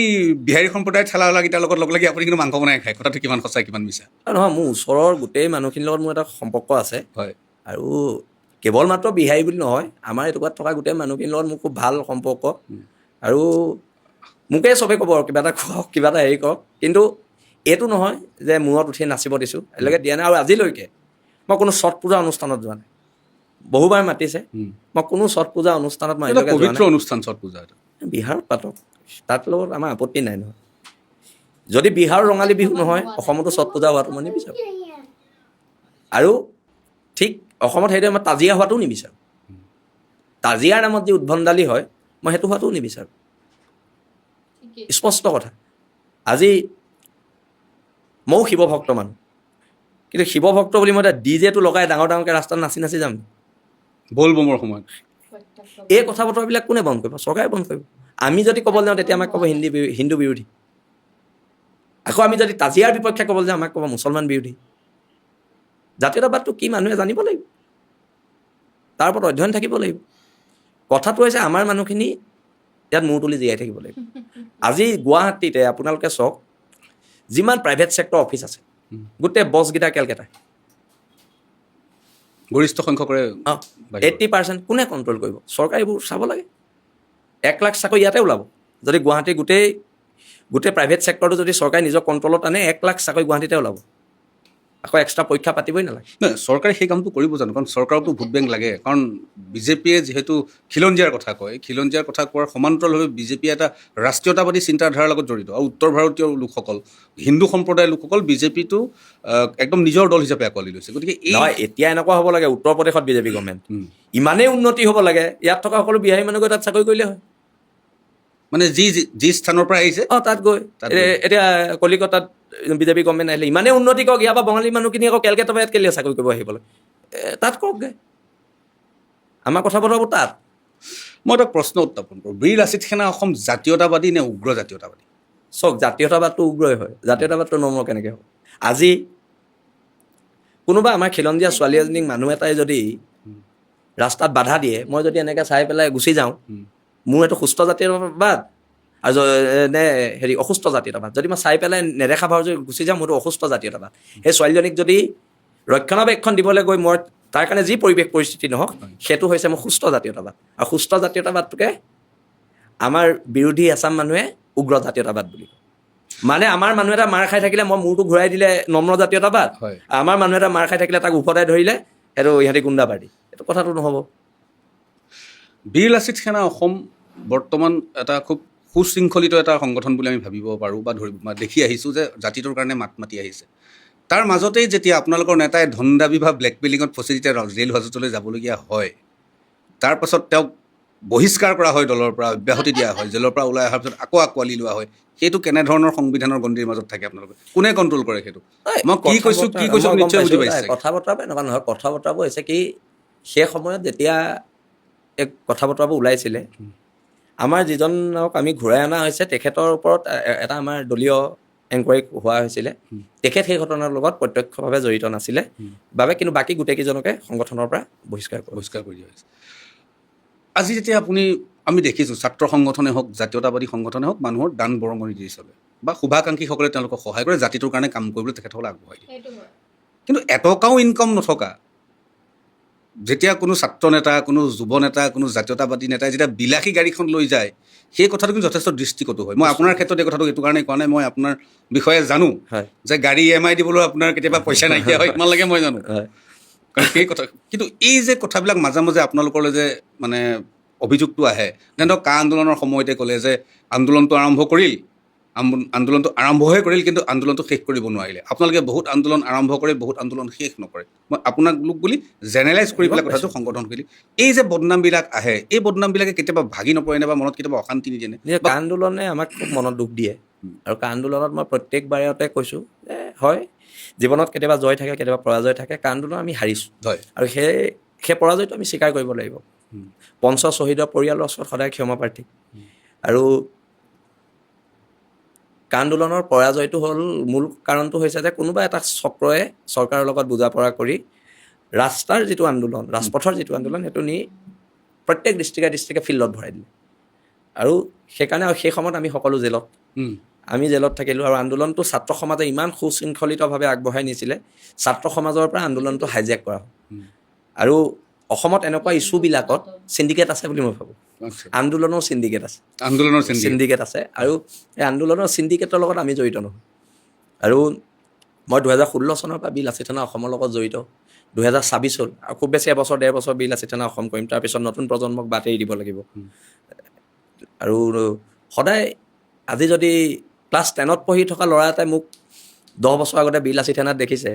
বিহাৰী সম্প্ৰদায়ৰ ঠেলাৱালাকেইটাৰ লগত লগ লাগি আপুনি কিন্তু মাংস বনাই খায়। কথাটো কিমান সঁচা কিমান মিছা? নহয়, মোৰ ওচৰৰ গোটেই মানুহখিনিৰ লগত মোৰ এটা সম্পৰ্ক আছে। হয়, আৰু কেৱল মাত্ৰ বিহাৰী বুলি নহয়, আমাৰ এটুকুৰাত থকা গোটেই মানুহখিনিৰ লগত মোৰ খুব ভাল সম্পৰ্ক। আৰু মোকেই চবেই ক'ব আৰু কিবা এটা খুৱাওক, কিবা এটা হেৰি কৰক, কিন্তু এইটো নহয় যে মূৰত উঠি নাচিব দিছোঁ, এতিয়ালৈকে দিয়া নাই। আৰু আজিলৈকে মই কোনো ছট পূজা অনুষ্ঠানত যোৱা নাই। বহুবাৰ মাতিছে, মই কোনো ছট পূজা অনুষ্ঠানত মই এটা আজিলৈকে যোৱা পবিত্ৰ নাই। অনুষ্ঠান ছট পূজা এটা বিহাৰত পাতক, তাত লগত আমাৰ আপত্তি নাই নহয়। যদি বিহাৰৰ ৰঙালী বিহু নহয়, অসমতো ছট পূজা হোৱাটো মই নিবিচাৰোঁ। আৰু ঠিক অসমত সেইদৰে মই তাজিয়া হোৱাটোও নিবিচাৰোঁ। তাজিয়াৰ নামত যি উদ্ভণ্ডালি হয়, মই সেইটো হোৱাটোও নিবিচাৰোঁ। স্পষ্ট কথা। আজি ময়ো শিৱভক্ত মানুহ, কিন্তু শিৱভক্ত বুলি মই এতিয়া ডিজেটো লগাই ডাঙৰ ডাঙৰকৈ ৰাস্তাত নাচি নাচি যাম? বল বমৰ সময়ত এই কথা বতৰাবিলাক কোনে বন্ধ কৰিব? চৰকাৰে বন্ধ কৰিব। আমি যদি ক'বলৈ যাওঁ তেতিয়া আমাক ক'ব হিন্দু বিৰোধী। আকৌ আমি যদি তাজিয়াৰ বিপক্ষে ক'বলৈ যাওঁ আমাক ক'ব মুছলমান বিৰোধী। জাতীয়তাবাদটো কি মানুহে জানিব লাগিব, তাৰ ওপৰত অধ্যয়ন থাকিব লাগিব। কথাটো হৈছে, আমাৰ মানুহখিনি ইয়াত মূৰ তুলি জীয়াই থাকিব লাগিব। আজি গুৱাহাটীতে আপোনালোকে চাওক, যিমান প্ৰাইভেট ছেক্টৰ অফিচ আছে, গোটেই বছকেইটা কেলকেটাই, গৰিষ্ঠ সংখ্যকৰে 80% কোনে কণ্ট্ৰল কৰিব? চৰকাৰে এইবোৰ চাব লাগে। 1 লাখ চাকৰি ইয়াতে ওলাব যদি গুৱাহাটীৰ গোটেই প্ৰাইভেট ছেক্টৰটো যদি চৰকাৰে নিজৰ কণ্ট্ৰলত আনে। 1 লাখ চাকৰি গুৱাহাটীতে ওলাব। আকৌ এক্সট্ৰা পৰীক্ষা পাতিবই নালাগে। নাই, চৰকাৰে সেই কামটো কৰিব জানো? কাৰণ চৰকাৰকতো ভোট বেংক লাগে। কাৰণ বিজেপিয়ে যিহেতু খিলঞ্জীয়াৰ কথা কয়, খিলঞ্জীয়াৰ কথা কোৱাৰ সমান্তৰালভাৱে বিজেপিয়ে এটা ৰাষ্ট্ৰীয়তাবাদী চিন্তাধাৰাৰ লগত জড়িত। আৰু উত্তৰ ভাৰতীয় লোকসকল, হিন্দু সম্প্ৰদায়ৰ লোকসকল বিজেপিটো একদম নিজৰ দল হিচাপে আঁকোৱালি লৈছে। গতিকে নহয়, এতিয়া এনেকুৱা হ'ব লাগে, উত্তৰ প্ৰদেশত বিজেপি গভৰ্ণমেণ্ট ইমানেই উন্নতি হ'ব লাগে, ইয়াত থকা সকলো বিহাৰী মানুহ গৈ তাত চাকৰি কৰিলে হয়। মানে যি স্থানৰ পৰা আহিছে তাত গৈ তাত গৈ। এতিয়া কলিকতাত বিজেপি গভৰ্ণমেণ্ট আহিলে ইমানেই উন্নতি কৰক, ইয়াৰ পৰা বঙালী মানুহখিনি আকৌ কেলকাতা ইয়াত কেলে চাকৰি কৰিব আহিবলৈ, তাত কৰকগৈ, আমাৰ কথা বতৰাবোৰ তাত। মই এটা প্ৰশ্ন উত্থাপন কৰোঁ, বীৰ লাচিত সেনা অসম জাতীয়তাবাদী নে উগ্ৰ জাতীয়তাবাদী? চাওক, জাতীয়তাবাদটো উগ্ৰই হয়, জাতীয়তাবাদটো নৰ্ম কেনেকৈ হয়? আজি কোনোবা আমাৰ খিলঞ্জীয়া ছোৱালী এজনীক মানুহ এটাই যদি ৰাস্তাত বাধা দিয়ে, মই যদি এনেকৈ চাই পেলাই গুচি যাওঁ, মোৰ এইটো সুস্থ জাতীয়তাবাদ আৰু নে হেৰি অসুস্থ জাতীয়তাবাদ? যদি মই চাই পেলাই নেদেখা ভাও যদি গুচি যাওঁ, মোৰতো অসুস্থ জাতীয়তাবাদ। সেই ছোৱালীজনীক যদি ৰক্ষণাবেক্ষণ দিবলৈ গৈ মই তাৰ কাৰণে যি পৰিৱেশ পৰিস্থিতি নহওক, সেইটো হৈছে মোৰ সুস্থ জাতীয়তাবাদ। আৰু সুস্থ জাতীয়তাবাদটোকে আমাৰ বিৰোধী এচাম মানুহে উগ্ৰ জাতীয়তাবাদ বুলি কয়। মানে আমাৰ মানুহ এটা মাৰ খাই থাকিলে মই মূৰটো ঘূৰাই দিলে নম্ৰ জাতীয়তাবাদ, আমাৰ মানুহ এটা মাৰ খাই থাকিলে তাক উভতাই ধৰিলে সেইটো ইহঁতি গুণ্ডাবাদী। এইটো কথাটো নহ'ব। বীৰ লাচিত সেনা অসম বৰ্তমান এটা খুব সুশৃংখলিত এটা সংগঠন বুলি আমি ভাবিব পাৰোঁ বা দেখি আহিছোঁ যে জাতিটোৰ কাৰণে মাত মাতি আহিছে। তাৰ মাজতেই যেতিয়া আপোনালোকৰ নেতাই ধন দাবী বা ব্লেকমেইলিঙত ফচি যেতিয়া জেইল হাজতলৈ যাবলগীয়া হয়, তাৰপাছত তেওঁক বহিষ্কাৰ কৰা হয়, দলৰ পৰা অব্যাহতি দিয়া হয়, জেলৰ পৰা ওলাই অহাৰ পিছত আকৌ আঁকোৱালি লোৱা হয়, সেইটো কেনেধৰণৰ সংবিধানৰ গণ্ডিৰ মাজত থাকে আপোনালোকে? কোনে কণ্ট্ৰল কৰে সেইটো? মই কি কৈছোঁ নিশ্চয় বুজি পাইছে। কথা বতৰাবোৰ এনেকুৱা নহয়, কথা বতৰাবোৰ হৈছে কি, সেই সময়ত যেতিয়া এই কথা বতৰাবোৰ ওলাইছিলে, আমাৰ যিজনক আমি ঘূৰাই অনা হৈছে তেখেতৰ ওপৰত এটা আমাৰ দলীয় এনকুৱাৰী হোৱা হৈছিলে। তেখেত সেই ঘটনাৰ লগত প্ৰত্যক্ষভাৱে জড়িত নাছিলে বাবে, কিন্তু বাকী গোটেইকেইজনকে সংগঠনৰ পৰা বহিষ্কাৰ কৰি দিয়া হৈছে। আজি যেতিয়া আমি দেখিছোঁ ছাত্ৰ সংগঠনে হওক, জাতীয়তাবাদী সংগঠনে হওক, মানুহৰ দান বৰঙণি দি চলে বা শুভাকাংক্ষীসকলে তেওঁলোকক সহায় কৰে, জাতিটোৰ কাৰণে কাম কৰিবলৈ তেখেতসকলে আগবঢ়াই দিয়ে। কিন্তু এটকাও ইনকাম নথকা যেতিয়া কোনো ছাত্ৰ নেতা, কোনো যুৱ নেতা, কোনো জাতীয়তাবাদী নেতাই যেতিয়া বিলাসী গাড়ীখন লৈ যায়, সেই কথাটো কিন্তু যথেষ্ট দৃষ্টিকটু হয়। মই আপোনাৰ ক্ষেত্ৰত এই কথাটো এইটো কাৰণেই কোৱা নাই, মই আপোনাৰ বিষয়ে জানো যে গাড়ী EMI দিবলৈ আপোনাৰ কেতিয়াবা পইচা নাইকিয়া হয়, কিমান লাগে মই জানো। কাৰণ সেই কথা, কিন্তু এই যে কথাবিলাক মাজে মাজে আপোনালোকলৈ যে মানে অভিযোগটো আহে, ধৰক কা আন্দোলনৰ সময়তে ক'লে যে আন্দোলনটো আৰম্ভহে কৰিল কিন্তু আন্দোলনটো শেষ কৰিব নোৱাৰিলে। আপোনালোকে বহুত আন্দোলন আৰম্ভ কৰে, বহুত আন্দোলন শেষ নকৰে। মই আপোনালোক বুলি জেনেৰেলাইজ কৰি পেলাই কথাটো সংগঠন কৰি, এই যে বদনামবিলাক আহে, এই বদনামবিলাকে কেতিয়াবা ভাগি নপৰে নে বা মনত কেতিয়াবা অশান্তি নিদিয়ে নে? কা আন্দোলনে আমাক খুব মনত দুখ দিয়ে। আৰু কা আন্দোলনত মই প্ৰত্যেকবাৰতে কৈছোঁ যে হয়, জীৱনত কেতিয়াবা জয় থাকে, কেতিয়াবা পৰাজয় থাকে। কা আন্দোলন আমি হাৰিছোঁ, আৰু সেই পৰাজয়টো আমি স্বীকাৰ কৰিব লাগিব। পঞ্চ শ্বহীদৰ পৰিয়ালৰ ওচৰত সদায় ক্ষমা প্ৰাৰ্থী। আৰু কা আন্দোলনৰ পৰাজয়টো হ'ল, মূল কাৰণটো হৈছে যে কোনোবা এটা চক্ৰই চৰকাৰৰ লগত বুজাপৰা কৰি ৰাস্তাৰ যিটো আন্দোলন, ৰাজপথৰ যিটো আন্দোলন, সেইটো নি প্ৰত্যেক ডিষ্ট্ৰিক্টে ফিল্ডত ভৰাই দিলে। আৰু সেইকাৰণে সেই সময়ত আমি সকলো জেলত থাকিলোঁ। আৰু আন্দোলনটো ছাত্ৰ সমাজে ইমান সুশৃংখলিতভাৱে আগবঢ়াই নিছিলে, ছাত্ৰ সমাজৰ পৰা আন্দোলনটো হাইজেক কৰা হয়। আৰু অসমত এনেকুৱা ইছ্যুবিলাকত চিণ্ডিকেট আছে বুলি মই ভাবোঁ। আন্দোলনৰ চিণ্ডিকেট আছে, আৰু এই আন্দোলনৰ চিণ্ডিকেটৰ লগত আমি জড়িত নহয়। আৰু মই 2016 চনৰ পৰা বীৰ লাচিত সেনা অসমৰ লগত জড়িত। 2026 হ'ল, আৰু খুব বেছি এবছৰ 1.5 বছৰ বীৰ লাচিত সেনা অসম কৰিম, তাৰপিছত নতুন প্ৰজন্মক বাট এৰি দিব লাগিব। আৰু সদায় আজি যদি ক্লাছ 10ত পঢ়ি থকা ল'ৰা এটাই মোক 10 বছৰ আগতে বীৰ লাচিত সেনাত দেখিছে,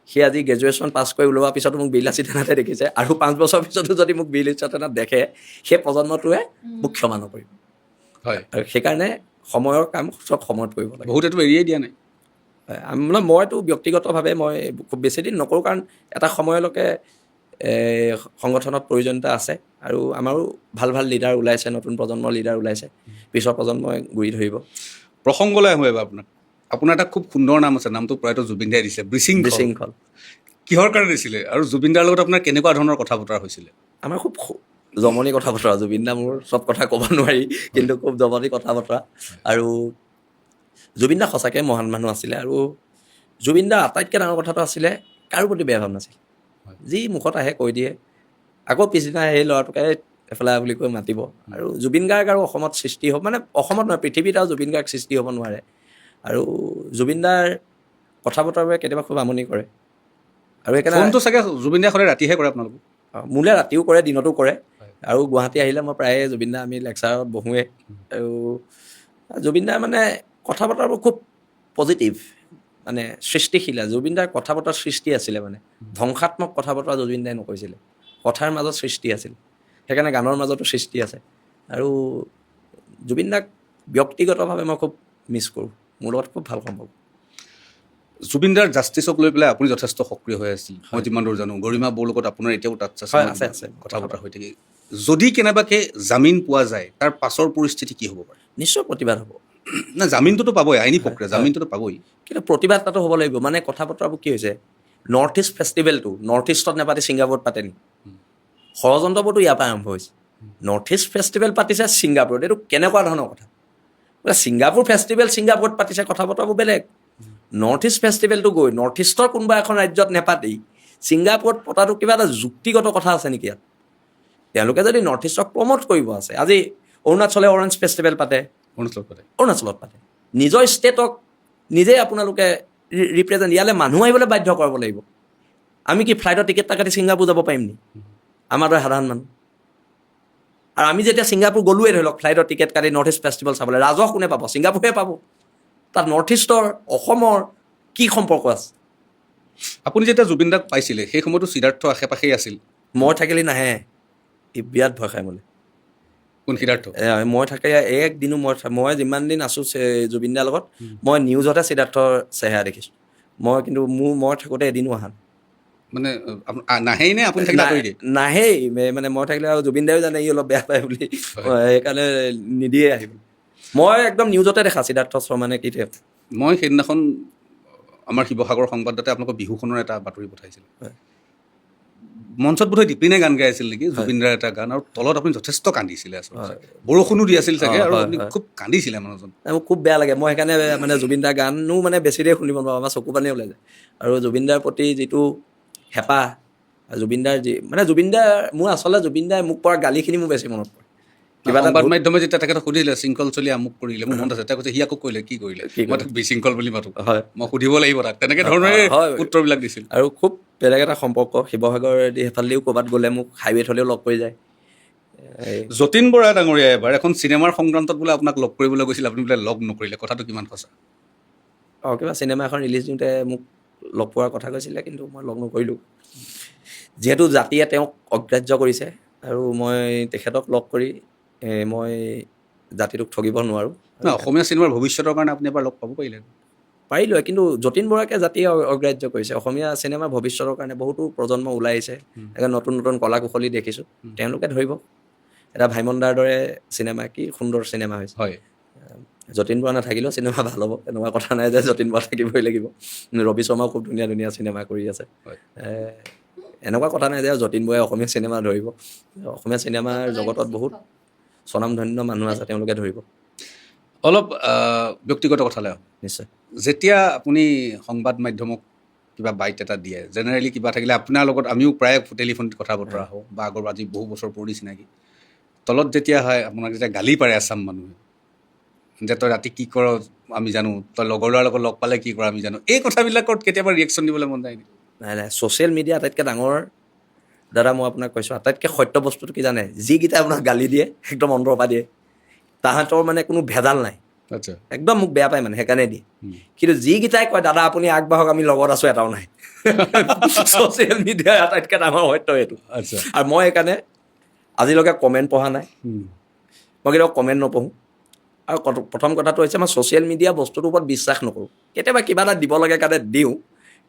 সি আজি গ্ৰেজুৱেশ্যন পাছ কৰি ওলোৱাৰ পিছতো মোক বীৰ লাচিত সেনাতে দেখিছে, আৰু 5 বছৰ পিছতো যদি মোক বীৰ লাচিত সেনাত দেখে, সেই প্ৰজন্মটোৱে মোক ক্ষমা নকৰিব। আৰু সেইকাৰণে সময়ৰ কাম চব সময়ত কৰিব লাগে। বহুতেতো এৰিয়ে দিয়া নাই। মইতো ব্যক্তিগতভাৱে মই খুব বেছি দিন নকৰোঁ, কাৰণ এটা সময়লৈকে সংগঠনত প্ৰয়োজনীয়তা আছে, আৰু আমাৰো ভাল ভাল লিডাৰ ওলাইছে, নতুন প্ৰজন্মৰ লিডাৰ ওলাইছে, পিছৰ প্ৰজন্মই গুৰি ধৰিব। প্ৰসংগলৈ আহোঁ এবাৰ আপোনাৰ এটা খুব সুন্দৰ নাম আছে, নামটো প্ৰায়তো জুবিন দাই দিছে, বিশৃংখল। কিহৰ কাৰণে দিছিলে, আৰু জুবিন দাৰ লগত আপোনাৰ কেনেকুৱা ধৰণৰ কথা বতৰা হৈছিলে? আমাৰ খুব জমনি কথা বতৰা। জুবিন দা মোৰ চব কথা ক'ব নোৱাৰি, কিন্তু খুব জমনি কথা বতৰা। আৰু জুবিন দা সঁচাকৈ মহান মানুহ আছিলে। আৰু জুবিন দাৰ আটাইতকৈ ডাঙৰ কথাটো আছিলে, কাৰো প্ৰতি বেয়া ভাৱ নাছিল। যি মুখত আহে কৈ দিয়ে, আকৌ পিছদিনা সেই ল'ৰাটোকে এফালে বুলি কৈ মাতিব। আৰু জুবিন গাৰ্গ আৰু অসমত সৃষ্টি হ'ব, মানে অসমত নহয়, পৃথিৱীত আৰু জুবিন গাৰ্গ সৃষ্টি হ'ব নোৱাৰে। আৰু জুবিন দাৰ কথা বতৰাবোৰে কেতিয়াবা খুব আমনি কৰে। আৰু সেইকাৰণে চাগে জুবিন দাই সদায় ৰাতিহে কৰে আপোনালোকক? মোলৈ ৰাতিও কৰে, দিনতো কৰে। আৰু গুৱাহাটী আহিলে মই প্ৰায়ে জুবিন দা আমি লেকচাৰত বহোঁৱে। আৰু জুবিন দাৰ মানে কথা বতৰাবোৰ খুব পজিটিভ, মানে সৃষ্টিশীল। জুবিন দাৰ কথা বতৰা সৃষ্টি আছিলে, মানে ধ্বংসাত্মক কথা বতৰা জুবিন দাই নকৈছিলে, কথাৰ মাজত সৃষ্টি আছিল। সেইকাৰণে গানৰ মাজতো সৃষ্টি আছে। আৰু জুবিন দাক ব্যক্তিগতভাৱে মই খুব মিছ কৰোঁ, মোৰ লগত খুব ভাল সম্ভৱ। জুবিন দাৰ জাষ্টিছক লৈ পেলাই আপুনি যথেষ্ট সক্ৰিয় হৈ আছিল, মই যিমান দূৰ জানো। গৰিমা বৌৰ লগত আপোনাৰ এতিয়াও তাত হয়, আছে কথা বতৰা হৈ থাকে। যদি কেনেবাকৈ জামিন পোৱা যায় তাৰ পাছৰ পৰিস্থিতি কি হ'ব পাৰে? নিশ্চয় প্ৰতিবাদ হ'ব। না, জামিনটোতো পাবই, আইনী প্ৰক্ৰিয়া, জামিনটোতো পাবই, কিন্তু প্ৰতিবাদ তাতো হ'ব লাগিব। মানে কথা বতৰাবোৰ কি হৈছে, নৰ্থ ইষ্ট ফেষ্টিভেলটো নৰ্থ ইষ্টত নাপাতি ছিংগাপুৰত পাতে নি? ষড়যন্ত্ৰবোৰতো ইয়াৰ পৰা আৰম্ভ হৈছে। নৰ্থ ইষ্ট ফেষ্টিভেল পাতিছে ছিংগাপুৰত, এইটো কেনেকুৱা ধৰণৰ কথা? ছিংগাপুৰ ফেষ্টিভেল ছিংগাপুৰত পাতিছে, কথা বতৰাবোৰ বেলেগ। নৰ্থ ইষ্ট ফেষ্টিভেলটো গৈ নৰ্থ ইষ্টৰ কোনোবা এখন ৰাজ্যত নেপাতি ছিংগাপুৰত পতাটো কিবা এটা যুক্তিগত কথা আছে নেকি ইয়াত? তেওঁলোকে যদি নৰ্থ ইষ্টক প্ৰমোট কৰিব আছে, আজি অৰুণাচলে অৰেঞ্জ ফেষ্টিভেল পাতে, অৰুণাচলত পাতে, নিজৰ ষ্টেটক নিজেই আপোনালোকে ৰিপ্ৰেজেণ্ট, ইয়ালৈ মানুহ আহিবলৈ বাধ্য কৰাব লাগিব। আমি কি ফ্লাইটৰ টিকেট কাটি ছিংগাপুৰ যাব পাৰিম নি? আমাৰ দৰে সাধাৰণ মানুহ। আৰু আমি যেতিয়া ছিংগাপুৰ গ'লোৱে ধৰি লওক ফ্লাইটৰ টিকেট কাটি নৰ্থ ইষ্ট ফেষ্টিভেল চাবলৈ, ৰাজহ কোনে পাব? ছিংগাপুৰে পাব। তাত নৰ্থ ইষ্টৰ অসমৰ কি সম্পৰ্ক আছে? আপুনি যেতিয়া জুবিন দাক পাইছিলে সেই সময়তো সিদ্ধাৰ্থ আশে পাশেই আছিল। মই থাকিলে নাহে, ই বিৰাট ভয় খায় মোলৈ। কোন সিদ্ধাৰ্থ? মই থাকে একদিনো মই যিমান দিন আছোঁ জুবিন দাৰ লগত, মই নিউজতে সিদ্ধাৰ্থৰ চেহেৰা দেখিছোঁ। কিন্তু মই থাকোঁতে এদিনো অহা নাই। মানে নাহেই নে আপুনি থাকিলে কৰি দিয়ে? নাহেই, মানে মই থাকিলে আৰু জুবিন দায়ো জানে ই অলপ বেয়া পায় বুলি, সেইকাৰণে নিদিয়ে আহিব। মই একদম নিউজতে দেখা সিদ্ধাৰ্থ শৰ্মানে কি থাকে। মই সেইদিনাখন আমাৰ শিৱসাগৰ সংবাদদাতাই আপোনালোকৰ বিহুখনৰ এটা বাতৰি পঠাইছিল। মঞ্চত বোধহয় দীপিনে গান গাই আছিল নেকি, জুবিন দাৰ এটা গান, আৰু তলত আপুনি যথেষ্ট কান্দিছিলে আচলতে। বৰষুণো দি আছিল চাগে, আৰু আপুনি খুব কান্দিছিলে মানুহজন। মোৰ খুব বেয়া লাগে, মই সেইকাৰণে মানে জুবিন দাৰ গানো মানে বেছি দেৰি শুনিব নোৱাৰোঁ, আমাৰ চকু পানী ওলাই যায়। আৰু জুবিন দাৰ প্ৰতি যিটো হেঁপাহ, জুবিন দাৰ মোৰ আচলতে জুবিন দাই মোক পৰা গালিখিনি মোৰ বেছি মনত পৰে। কিবা এটা সংবাদ মাধ্যমে যেতিয়া তেখেতক সুধিলে শৃংখল চলি আমুক কৰিলে, মোৰ মনত আছে, তেওঁ কৈছে সি আকৌ কৰিলে, কি কৰিলে? মই তাক বিশৃংখল বুলি মাতো, মই সুধিব লাগিব তাক, তেনেকৈ ধৰণৰে উত্তৰবিলাক দিছিল। আৰু খুব বেলেগ এটা সম্পৰ্ক, শিৱসাগৰেদি সেইফালেদিও ক'ৰবাত গ'লে মোক হাইৱেত হ'লেও লগ কৰি যায়। যতীন বৰা ডাঙৰীয়া এবাৰ এখন চিনেমাৰ সংক্ৰান্তত বোলে আপোনাক লগ কৰিবলৈ গৈছিল, আপুনি বোলে লগ নকৰিলে, কথাটো কিমান সঁচা? কিবা চিনেমা এখন ৰিলিজ দিওঁতে মোক লগ পোৱাৰ কথা কৈছিলে, কিন্তু মই লগ নকৰিলোঁ। যিহেতু জাতিয়ে তেওঁক অগ্ৰাহ্য কৰিছে, আৰু মই তেখেতক লগ কৰি মই জাতিটোক ঠগিব নোৱাৰোঁ। অসমীয়া চিনেমাৰ ভৱিষ্যতৰ কাৰণে আপুনি এবাৰ লগ পাব পাৰিলোঁ, কিন্তু যতীন বৰাকে জাতিয়ে অগ্ৰাহ্য কৰিছে। অসমীয়া চিনেমাৰ ভৱিষ্যতৰ কাৰণে বহুতো প্ৰজন্ম ওলাই আহিছে, নতুন নতুন কলা কুশলী দেখিছোঁ, তেওঁলোকে ধৰিব। এটা ভাইমন দাৰ দৰে চিনেমা, কি সুন্দৰ চিনেমা হৈছে। যতীন বৰা নাথাকিলেও চিনেমা ভাল হ'ব, এনেকুৱা কথা নাই যে যতীন বৰা থাকিবই লাগিব। ৰবি শৰ্মাও খুব ধুনীয়া ধুনীয়া চিনেমা কৰি আছে। এনেকুৱা কথা নাই যে যতীন বৰাই অসমীয়া চিনেমা ধৰিব। অসমীয়া চিনেমাৰ জগতত বহুত স্বনামধন্য মানুহ আছে, তেওঁলোকে ধৰিব। অলপ ব্যক্তিগত কথালৈ নিশ্চয়। যেতিয়া আপুনি সংবাদ মাধ্যমক কিবা বাইট এটা দিয়ে, জেনেৰেলি কিবা থাকিলে আপোনাৰ লগত আমিও প্ৰায় টেলিফোনত কথা বতৰা হওঁ, বা আগৰ আজি বহু বছৰ পুৰণি চিনাকি, তলত যেতিয়া হয় আপোনাক যেতিয়া গালি পাৰে আছাম মানুহে, যে তই ৰাতি কি কৰ আমি জানো, তই লগৰ ল'ৰাৰ লগত লগ পালে কি কৰ আমি জানো, এই কথাবিলাকত কেতিয়াবা ৰিয়েকশ্যন দিবলৈ মন যায় নেকি? নাই, ছ'চিয়েল মিডিয়া আটাইতকৈ ডাঙৰ, দাদা মই আপোনাক কৈছোঁ, আটাইতকৈ সত্য বস্তুটো কি জানে? যিকেইটা আপোনাক গালি দিয়ে একদম অন্তৰৰ পৰা দিয়ে, তাহাঁতৰ মানে কোনো ভেজাল নাই, একদম মোক বেয়া পায় মানে, সেইকাৰণে দিয়ে। কিন্তু যিকেইটাই কয় দাদা আপুনি আগবাঢ়ক আমি লগত আছোঁ, এটাও নাই। ছ'চিয়েল মিডিয়াৰ আটাইতকৈ ডাঙৰ সত্য এইটো। আৰু মই সেইকাৰণে আজিলৈকে কমেণ্ট পঢ়া নাই, মই কেতিয়াও কমেণ্ট নপঢ়োঁ। আৰু প্ৰথম কথাটো হৈছে মই ছ'চিয়েল মিডিয়া বস্তুটোৰ ওপৰত বিশ্বাস নকৰোঁ। কেতিয়াবা কিবা এটা দিব লাগে কাৰণে দিওঁ,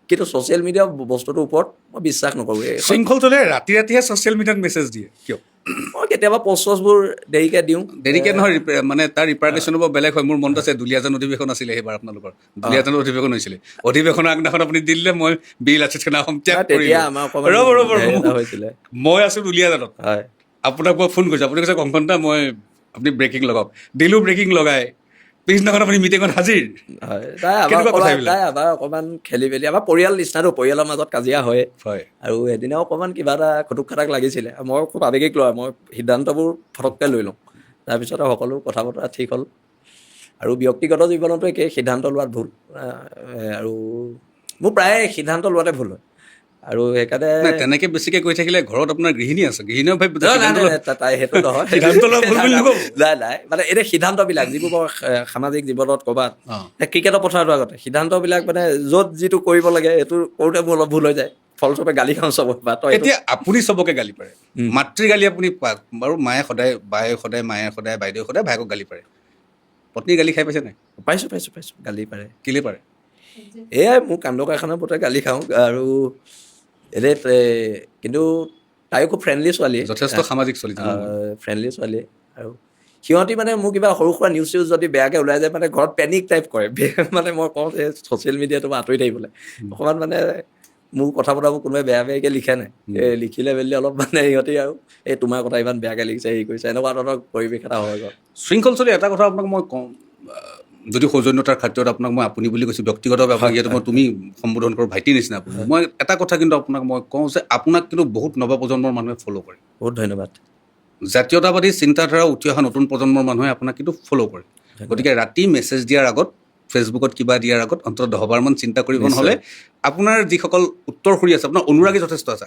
কিন্তু ছ'চিয়েল মিডিয়া বস্তুটোৰ ওপৰত মই বিশ্বাস নকৰোঁ। শৃংখল চলে ৰাতি ৰাতিহে ছ'চিয়েল মিডিয়াত মেছেজ দিয়ে কিয়? মই কেতিয়াবা পষ্টবোৰ দেৰিকৈ দিওঁ। দেৰিকৈ নহয়, মানে তাৰ ৰিপাৰ্টেশ্যনো বৰ বেলেগ হয়। মোৰ মনত আছে দুলীয়াজান অধিৱেশন আছিলে সেইবাৰ আপোনালোকৰ, দুলীয়াজান অধিৱেশন হৈছিলে, অধিৱেশনৰ আগদিনাখন আপুনি দি দিলে মই বিল আছে মই আছোঁ দুলীয়াজানত, আপোনাক মই ফোন কৰিছোঁ, আপুনি কৈছে কংকনদা মই আপুনি ব্ৰেকিং লগাওক, দিলোঁ ব্ৰেকিং লগাই, পিছদিনাখন আপুনি মিটিঙত হাজিৰ। আমাৰ অকণমান খেলি মেলি, আমাৰ পৰিয়াল নিচিনাটো, পৰিয়ালৰ মাজত কাজিয়া হয়, আৰু এদিনাও অকণমান কিবা এটা খুটুক খাটাক লাগিছিলে। মই খুব আৱেগিক লয়, মই সিদ্ধান্তবোৰ ফটককৈ লৈ লওঁ, তাৰপিছত সকলো কথা বতৰা ঠিক হ'ল। আৰু ব্যক্তিগত জীৱনতো একেই, সিদ্ধান্ত লোৱাত ভুল, আৰু মোৰ প্ৰায় সিদ্ধান্ত লোৱাতে ভুল হয়। আৰু সেইকাৰণে তেনেকৈ বেছিকৈ কৈ থাকিলে ঘৰত আপোনাৰ গৃহিণী আছে, গৃহিণীও ভাবিব তাই সেইটো নহয়, নাই মানে এতিয়া সিদ্ধান্তবিলাক যিবোৰ বৰ সামাজিক জীৱনত ক'ৰবাত ক্ৰিকেটৰ পথাৰটো আগতে সিদ্ধান্তবিলাক মানে য'ত যিটো কৰিব লাগে সেইটো কৰোঁতে মোৰ অলপ ভুল হৈ যায়, ফলস্বৰূপে গালি খাওঁ চবক। এতিয়া আপুনি চবকে গালি পাৰে, মাতৃ গালি আপুনি পাওক বাৰু, মায়ে সদায়, বায়ে সদায়, মায়ে সদায়, বাইদেউ সদায় ভায়েকক গালি পাৰে, পত্নীৰ গালি খাই পাইছে নাই? পাইছোঁ গালি পাৰে। কেলে পাৰে? এয়াই মোৰ কাণ্ড কাৰখানাৰ ওপৰতে গালি খাওঁ আৰু এনেই কিন্তু তাইও খুব ফ্ৰেণ্ডলি ছোৱালী, যথেষ্ট সামাজিক চলিত ফ্ৰেণ্ডলি ছোৱালী। আৰু সিহঁতি মানে মোৰ কিবা সৰু সুৰা নিউজ চিউজ যদি বেয়াকৈ ওলাই যায় মানে ঘৰত পেনিক টাইপ কৰে। মানে মই কওঁ যে ছ'চিয়েল মিডিয়াটো পৰা আঁতৰি থাকিবলৈ অকণমান মানে মোৰ কথা বতৰাবোৰ কোনোবাই বেয়াকৈ লিখা নাই, লিখিলে মেলিলে অলপ মানে সিহঁতি আৰু এই তোমাৰ কথা ইমান বেয়াকৈ লিখিছে হেৰি কৰিছে এনেকুৱা ধৰণৰ পৰিৱেশ এটা হয় ঘৰত। শৃংখল চলি এটা কথা আপোনাক মই কওঁ, যদি সৌজন্যতাৰ ক্ষেত্ৰত আপোনাক মই আপুনি বুলি কৈছোঁ, ব্যক্তিগতভাৱে আপোনাক ইয়াত মই তুমি সম্বোধন কৰোঁ, ভাইটিৰ নিচিনা আপুনি। মই এটা কথা কিন্তু আপোনাক মই কওঁ যে আপোনাক কিন্তু বহুত নৱপ্ৰজন্মৰ মানুহে ফ'ল' কৰে। বহুত ধন্যবাদ। জাতীয়তাবাদী চিন্তাধাৰা উঠি অহা নতুন প্ৰজন্মৰ মানুহে আপোনাক কিন্তু ফ'ল' কৰে। গতিকে ৰাতি মেছেজ দিয়াৰ আগত, ফেচবুকত কিবা দিয়াৰ আগত অন্তত 10বাৰমান চিন্তা কৰিব, নহ'লে আপোনাৰ যিসকল উত্তৰসূৰী আছে, আপোনাৰ অনুৰাগী যথেষ্ট আছে।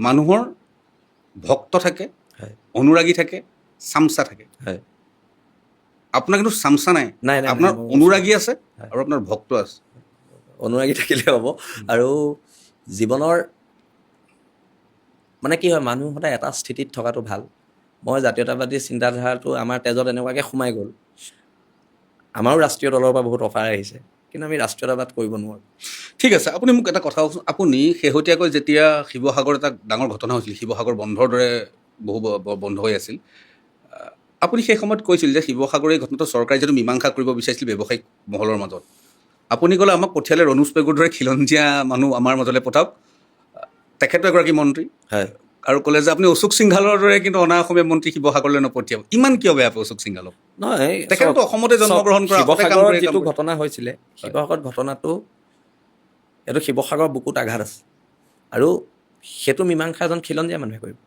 মানুহৰ ভক্ত থাকে, অনুৰাগী থাকে, চামচা থাকে। আপোনাৰ কিন্তু চামচা নাই, আপোনাৰ অনুৰাগী আছে আৰু আপোনাৰ ভক্ত আছে। অনুৰাগী থাকিলে হ'ব। আৰু জীৱনৰ মানে কি হয়, মানুহ সদায় এটা স্থিতিত থকাটো ভাল। মই জাতীয়তাবাদী চিন্তাধাৰাটো আমাৰ তেজত এনেকুৱাকৈ সোমাই গ'ল। আমাৰো ৰাষ্ট্ৰীয় দলৰ পৰা বহুত অফাৰ আহিছে, কিন্তু আমি ৰাষ্ট্ৰীয়তাবাদ কৰিব নোৱাৰোঁ। ঠিক আছে, আপুনি মোক এটা কথা কওকচোন, আপুনি শেহতীয়াকৈ যেতিয়া শিৱসাগৰ এটা ডাঙৰ ঘটনা হৈছিল, শিৱসাগৰ বন্ধৰ দৰে বহু বন্ধ হৈ আছিল, আপুনি সেই সময়ত কৈছিল যে শিৱসাগৰ এই ঘটনাটো চৰকাৰে যিটো মীমাংসা কৰিব বিচাৰিছিল ব্যৱসায়িক মহলৰ মাজত, আপুনি ক'লে আমাক পঠিয়ালে ৰণোজ পেগুৰ দৰে খিলঞ্জীয়া মানুহ আমাৰ মাজলৈ পঠাওক, তেখেতো এগৰাকী মন্ত্ৰী, আৰু ক'লে যে আপুনি অশোক সিংঘালৰ দৰে কিন্তু অনা অসমীয়া মন্ত্ৰী শিৱসাগৰলৈ নপঠিয়াব। ইমান কিয় বেয়া পায় অশোক সিংঘালক? নহয়, তেখেতো অসমতে জন্মগ্ৰহণ কৰা। শিৱসাগৰত যিটো ঘটনা হৈছিলে, শিৱসাগৰত ঘটনাটো এইটো শিৱসাগৰৰ বুকুত আঘাত আছে, আৰু সেইটো মীমাংসা এজন খিলঞ্জীয়া মানুহে কৰিব।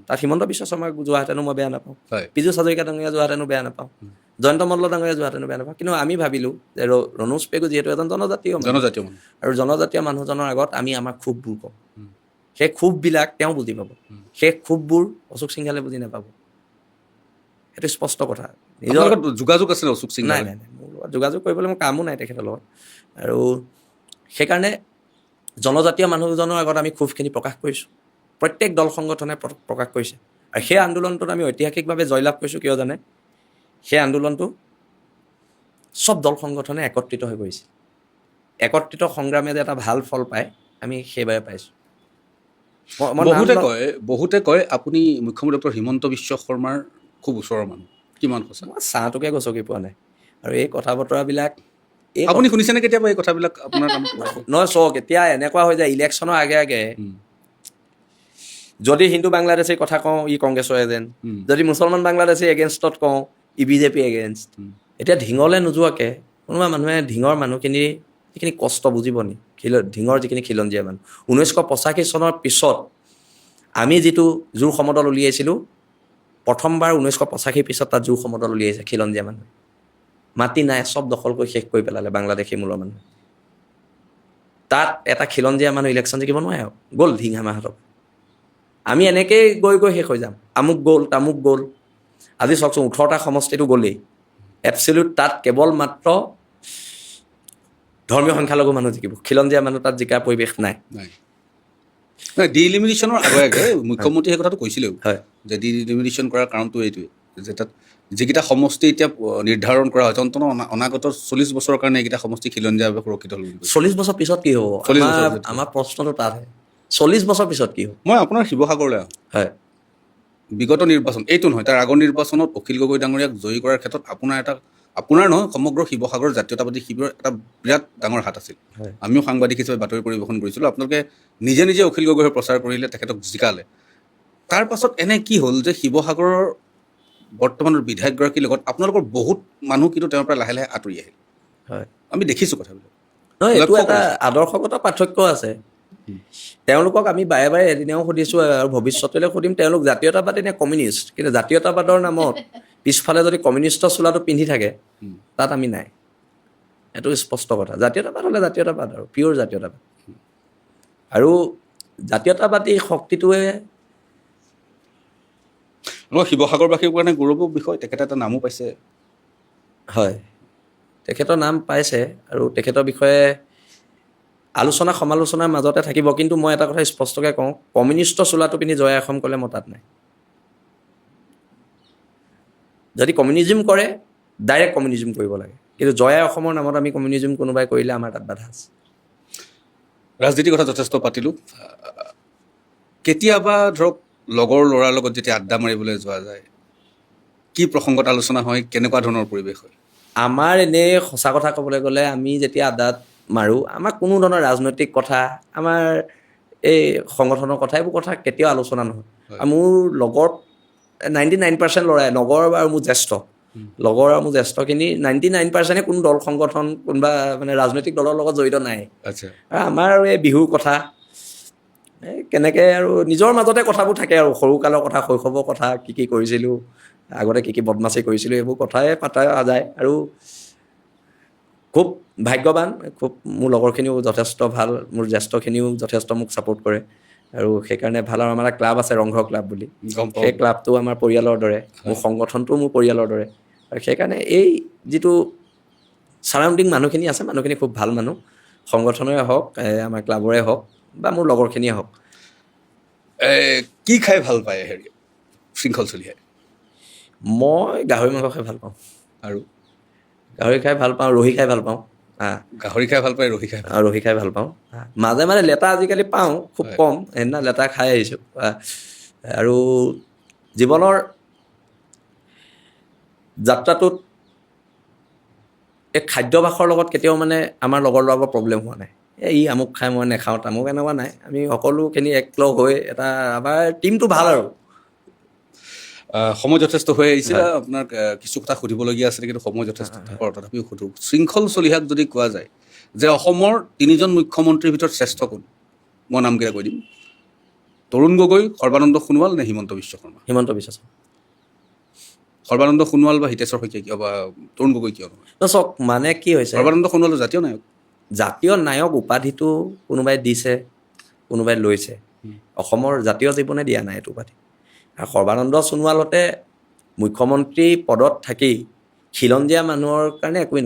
তাত হিমন্ত বিশ্ব শৰ্মাক যোৱাহেঁতেনো মই বেয়া নাপাওঁ, পীযুষ হাজৰিকা ডাঙৰীয়া যোৱাহেঁতেনো বেয়া নাপাওঁ, জয়ন্ত মল্ল ডাঙৰীয়া যোৱাহেঁতেনো বেয়া নাপাওঁ। কিন্তু আমি ভাবিলোঁ যে ৰণোজ পেগু যিহেতু এজন জনজাতীয় মানুহ, আৰু জনজাতীয় মানুহজনৰ আগত আমি আমাৰ ক্ষোভবোৰ কওঁ, সেই ক্ষোভবিলাক তেওঁ বুজি পাব, সেই ক্ষোভবোৰ অশোক সিংঘালে বুজি নাপাব। সেইটো স্পষ্ট কথা। নিজৰ যোগাযোগ আছে অশোক সিংঘাল? নাই, মোৰ লগত যোগাযোগ কৰিবলৈ মোৰ কামো নাই তেখেতৰ লগত। আৰু সেইকাৰণে জনজাতীয় মানুহজনৰ আগত আমি ক্ষোভখিনি প্ৰকাশ কৰিছোঁ, প্ৰত্যেক দল সংগঠনে প্ৰকাশ কৰিছে। আৰু সেই আন্দোলনটোত আমি ঐতিহাসিকভাৱে জয়লাভ কৰিছোঁ। কিয় জানে? সেই আন্দোলনটো চব দল সংগঠনে একত্ৰিত হৈ কৰিছে। একত্ৰিত সংগ্ৰামে যে এটা ভাল ফল পায়, আমি সেইবাবে পাইছোঁ। বহুতে কয় আপুনি মুখ্যমন্ত্ৰী ডক্টৰ হিমন্ত বিশ্ব শৰ্মাৰ খুব ওচৰৰ মানুহ। কিমান সঁচা? মই চাহটোকে গচকি পোৱা নাই। আৰু এই কথা বতৰাবিলাক আপুনি শুনিছেনে কেতিয়াবা এই কথাবিলাক আপোনাৰ? নহয়, চাওক, এতিয়া এনেকুৱা হৈ যায় ইলেকশ্যনৰ আগে আগে যদি হিন্দু বাংলাদেশীৰ কথা কওঁ, ই কংগ্ৰেছৰ এজেণ্ট, যদি মুছলমান বাংলাদেশী এগেইনষ্টত কওঁ, ই বিজেপি এগেইনষ্ট। এতিয়া ঢিঙলৈ নোযোৱাকৈ কোনোবা মানুহে ঢিঙৰ মানুহখিনিৰ যিখিনি কষ্ট বুজিব নি? ঢিঙৰ যিখিনি খিলঞ্জীয়া মানুহ 1985 চনৰ পিছত আমি যিটো জোৰ সমদল উলিয়াইছিলোঁ, প্ৰথমবাৰ 1985 পিছত তাত জোৰ সমদল উলিয়াইছে খিলঞ্জীয়া মানুহে। মাটি নাই, চব দখল কৰি শেষ কৰি পেলালে বাংলাদেশী মূলৰ মানুহে। তাত এটা খিলঞ্জীয়া মানুহ ইলেকশ্যন জিকিব নোৱাৰে আৰু গ'ল ঢিঙামাহঁতক। আমি এনেকেই গৈ শেষ হৈ যাম, আমুক গ'ল তামুক গ'ল। আজি চাওকচোন 18টা সমষ্টিটো গ'লেই এবচলিউট। তাত কেৱল মাত্ৰ ধৰ্মীয় সংখ্যালঘু মানুহ জিকিব, খিলঞ্জীয়া মানুহ তাত জিকাৰ পৰিৱেশ নাই। ডিলিমিনেশ্যনৰ আগে আগে মুখ্যমন্ত্ৰীয়ে সেই কথাটো কৈছিলেও যে ডিলিমিনেশ্যন কৰাৰ কাৰণটো এইটোৱে যে তাত যিকেইটা সমষ্টি এতিয়া নিৰ্ধাৰণ কৰা হৈছে, অন্ততঃ অনাগত 40 বছৰৰ কাৰণে এইকেইটা সমষ্টি খিলঞ্জীয়াভাৱে সুৰক্ষিত হ'ব। 40 বছৰ পিছত কি হ'ব? আমাৰ প্ৰশ্নটো তাতহে, 40 বছৰ পিছত কি হ'ব? মই আপোনাৰ শিৱসাগৰলৈ আহোঁ। বিগত নিৰ্বাচন, এইটো নহয়, তাৰ আগৰ নিৰ্বাচনত অখিল গগৈ ডাঙৰীয়াক জয়ী কৰাৰ ক্ষেত্ৰত আপোনাৰ নহয়, সমগ্ৰ শিৱসাগৰ জাতীয়তাবাদী শিবিৰৰ এটা বিৰাট ডাঙৰ হাত আছিল। আমিও সাংবাদিক হিচাপে বাতৰি পৰিৱেশন কৰিছিলোঁ। আপোনালোকে নিজে নিজে অখিল গগৈ হৈ প্ৰচাৰ কৰিলে, তেখেতক জিকালে। তাৰ পাছত এনে কি হ'ল যে শিৱসাগৰৰ বৰ্তমানৰ বিধায়কগৰাকীৰ লগত আপোনালোকৰ বহুত মানুহ কিন্তু তেওঁৰ পৰা লাহে লাহে আঁতৰি আহিল। আমি দেখিছোঁ কথাবিলাক। এইটো এটা আদৰ্শগত পাৰ্থক্য আছে। তেওঁলোকক আমি বাৰে বাৰে এদিনেও সুধিছোঁ আৰু ভৱিষ্যতলৈ সুধিম, তেওঁলোক জাতীয়তাবাদী নে কমিউনিষ্ট? কিন্তু জাতীয়তাবাদৰ নামত পিছফালে যদি কমিউনিষ্টৰ চোলাটো পিন্ধি থাকে, তাত আমি নাই। এইটো স্পষ্ট কথা। জাতীয়তাবাদ হ'লে জাতীয়তাবাদ আৰু পিয়'ৰ জাতীয়তাবাদ। আৰু জাতীয়তাবাদী শক্তিটোৱে শিৱসাগৰবাসীৰ কাৰণে গৌৰৱৰ বিষয়, তেখেতে এটা নামো পাইছে। হয়, তেখেতৰ নাম পাইছে আৰু তেখেতৰ বিষয়ে আলোচনা সমালোচনাৰ মাজতে থাকিব। কিন্তু মই এটা কথা স্পষ্টকৈ কওঁ, কমিউনিষ্টৰ চোলাটো পিন্ধি জয় অসম ক'লে মই তাত নাই। যদি কমিউনিজিম কৰে ডাইৰেক্ট কমিউনিজিম কৰিব লাগে, কিন্তু জয়াই অসমৰ নামত আমি কমিউনিজিম কোনোবাই কৰিলে আমাৰ তাত বাধা আছে। ৰাজনীতিৰ কথা যথেষ্ট পাতিলোঁ। কেতিয়াবা ধৰক লগৰ ল'ৰাৰ লগত যেতিয়া আড্ডা মাৰিবলৈ যোৱা যায়, কি প্ৰসংগত আলোচনা হয়, কেনেকুৱা ধৰণৰ পৰিৱেশ হয়? আমাৰ এনেই সঁচা কথা ক'বলৈ গ'লে আমি যেতিয়া আড্ডাত মাৰোঁ, আমাৰ কোনো ধৰণৰ ৰাজনৈতিক কথা, আমাৰ এই সংগঠনৰ কথা, এইবোৰ কথা কেতিয়াও আলোচনা নহয়। আৰু মোৰ লগৰ 99% ল'ৰাই, লগৰ আৰু মোৰ জ্যেষ্ঠ লগৰ আৰু মোৰ জ্যেষ্ঠখিনি 99%ে কোনো দল সংগঠন, কোনোবা মানে ৰাজনৈতিক দলৰ লগত জড়িত নাই। আচ্ছা, আৰু আমাৰ আৰু এই বিহুৰ কথা, এই কেনেকৈ আৰু নিজৰ মাজতে কথাবোৰ থাকে আৰু সৰুকালৰ কথা, শৈশৱৰ কথা, কি কি কৰিছিলোঁ, আগতে কি কি বদমাচি কৰিছিলোঁ, এইবোৰ কথাই পতা যায়। আৰু খুব ভাগ্যৱান, খুব মোৰ লগৰখিনিও যথেষ্ট ভাল, মোৰ জ্যেষ্ঠখিনিও যথেষ্ট মোক ছাপোৰ্ট কৰে, আৰু সেইকাৰণে ভাল। আৰু আমাৰ এটা ক্লাব আছে ৰংঘৰ ক্লাব বুলি, গম পাওঁ। সেই ক্লাবটো আমাৰ পৰিয়ালৰ দৰে, মোৰ সংগঠনটোও মোৰ পৰিয়ালৰ দৰে। আৰু সেইকাৰণে এই যিটো ছাৰাউণ্ডিং মানুহখিনি আছে, মানুহখিনি খুব ভাল মানুহ, সংগঠনৰে হওক, আমাৰ ক্লাবৰে হওক, বা মোৰ লগৰখিনিয়ে হওক। কি খাই ভাল পায় শৃংখল চলিহাই? মই গাহৰি মাংস খাই ভাল পাওঁ, আৰু গাহৰি খাই ভাল পাওঁ, ৰহি খাই ভাল পাওঁ, গাহৰি খাই ভাল পায়, ৰহি খাই ভাল আৰু ৰহি খাই ভাল পাওঁ। মাজে মাজে লেটা আজিকালি পাওঁ, খুব হয়। কম, সেইদিনা লেটা খাই আহিছোঁ। আৰু জীৱনৰ যাত্ৰাটোত এই খাদ্যাভাসৰ লগত কেতিয়াও মানে আমাৰ লগৰ ল'ৰাবোৰৰ প্ৰব্লেম হোৱা নাই। ই আমুক খাই মই নাখাওঁ, তামুক, এনেকুৱা নাই। আমি সকলোখিনি একলগ হৈ এটা আমাৰ টীমটো ভাল আৰু। সময় যথেষ্ট হৈ আহিছে। হয়। আপোনাক কিছু কথা সুধিবলগীয়া আছিলে, কিন্তু সময় যথেষ্ট থাকৰ, তথাপিও সুধো। শৃংখল চলিহাক যদি কোৱা যায় যে অসমৰ 3জন মুখ্যমন্ত্ৰীৰ ভিতৰত শ্ৰেষ্ঠ কোন, মই নামকেইটা কৈ দিম: তৰুণ গগৈ, সৰ্বানন্দ সোণোৱাল নে হিমন্ত বিশ্ব শৰ্মা? হিমন্ত বিশ্ব শৰ্মা। সৰ্বানন্দ সোণোৱাল বা হিতেশ্বৰ শইকীয়া কিয়, বা তৰুণ গগৈ কিয় নহয়? চাওক, মানে কি হৈছে, সৰ্বানন্দ সোণোৱাল জাতীয় নায়ক। জাতীয় নায়ক উপাধিটো কোনোবাই দিছে, কোনোবাই লৈছে। অসমৰ জাতীয় জীৱনে দিয়া নাই এইটো উপাধি। আৰু সৰ্বানন্দ সোণোৱালতে মুখ্যমন্ত্ৰী পদত থাকি খিলঞ্জীয়া মানুহৰ কাৰণে একোৱেই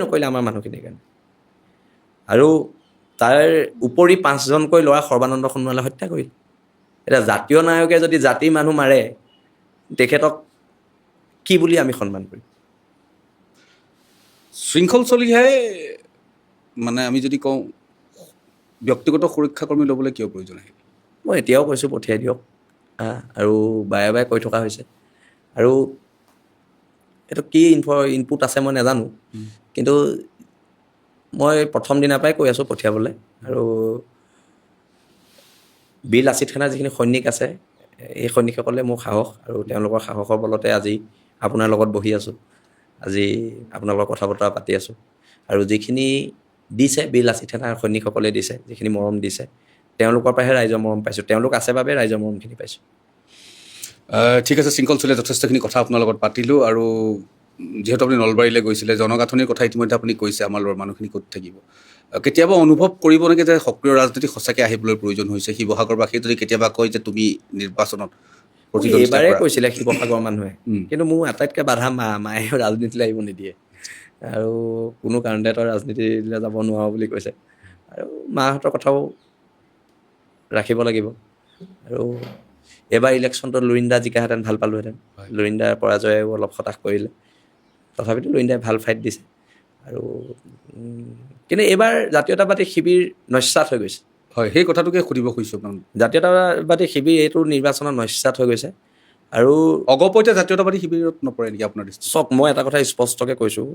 নকৰিলে আমাৰ মানুহখিনিৰ কাৰণে। আৰু তাৰ উপৰি 5জনকৈ ল'ৰা সৰ্বানন্দ সোণোৱালে হত্যা কৰিলে। এতিয়া জাতীয় নায়কে যদি জাতিৰ মানুহ মাৰে, তেখেতক কি বুলি আমি সন্মান কৰিম? শৃংখল চলিহাই, মানে আমি যদি কওঁ, ব্যক্তিগত সুৰক্ষাকৰ্মী ল'বলৈ কিয় প্ৰয়োজন আহিল? মই এতিয়াও কৈছোঁ, পঠিয়াই দিয়ক। আৰু বাৰে বাৰে কৈ থকা হৈছে। আৰু এইটো কি ইনপুট আছে মই নাজানো, কিন্তু মই প্ৰথম দিনাৰ পৰাই কৈ আছোঁ পঠিয়াবলৈ। আৰু বীৰ লাচিত সেনাৰ যিখিনি সৈনিক আছে, এই সৈনিকসকলে মোৰ সাহস, আৰু তেওঁলোকৰ সাহসৰ বলতে আজি আপোনাৰ লগত বহি আছোঁ, আজি আপোনাৰ লগত কথা বতৰা পাতি আছোঁ। আৰু যিখিনি দিছে বীৰ লাচিত সেনাৰ সৈনিকসকলে দিছে, যিখিনি মৰম দিছে, তেওঁলোকৰ পৰাহে ৰাইজৰ মৰম পাইছোঁ। তেওঁলোক আছে বাবে ৰাইজৰ মৰমখিনি পাইছোঁ। ঠিক আছে, শৃংখল চলিহাই, যথেষ্টখিনি কথা আপোনাৰ লগত পাতিলোঁ। আৰু যিহেতু আপুনি নলবাৰীলৈ গৈছিলে, জনগাঁথনিৰ কথা ইতিমধ্যে আপুনি কৈছে, আমাৰ ল'ৰা মানুহখিনি ক'ত থাকিব। কেতিয়াবা অনুভৱ কৰিব নেকি যে সক্ৰিয় ৰাজনীতি সঁচাকৈ আহিবলৈ প্ৰয়োজন হৈছে? শিৱসাগৰবাসীয়ে যদি কেতিয়াবা কয় যে তুমি নিৰ্বাচনত প্ৰতিদ্বন্দ্বিতা এইবাৰেই কৰা। কৈছিলে শিৱসাগৰৰ মানুহে, কিন্তু মোৰ আটাইতকৈ বাধা মায়ে ৰাজনীতিলৈ আহিব নিদিয়ে, আৰু কোনো কাৰণতে তই ৰাজনীতিলৈ যাব নোৱাৰো বুলি কৈছে। আৰু মাহঁতৰ কথাও ৰাখিব লাগিব। আৰু এইবাৰ ইলেকশ্যনটোত লুৰিন্দা জিকাহেঁতেন ভাল পালোহেঁতেন। লুৰিন্দাৰ পৰাজয়ে অলপ হতাশ কৰিলে, তথাপিতো লুৰিন্দাই ভাল ফাইট দিছে। আৰু কিন্তু এইবাৰ জাতীয়তাবাদী শিবিৰ নস্যাৎ হৈ গৈছে। হয়, সেই কথাটোকে সুধিব খুজিছোঁ আপোনাক। জাতীয়তাবাদী শিবিৰ এইটো নিৰ্বাচনত নস্যাৎ হৈ গৈছে। আৰু অগপইতে জাতীয়তাবাদী শিবিৰত নপৰে নেকি আপোনাৰ দৃষ্টিত? চাওক, মই এটা কথা স্পষ্টকৈ কৈছোঁ,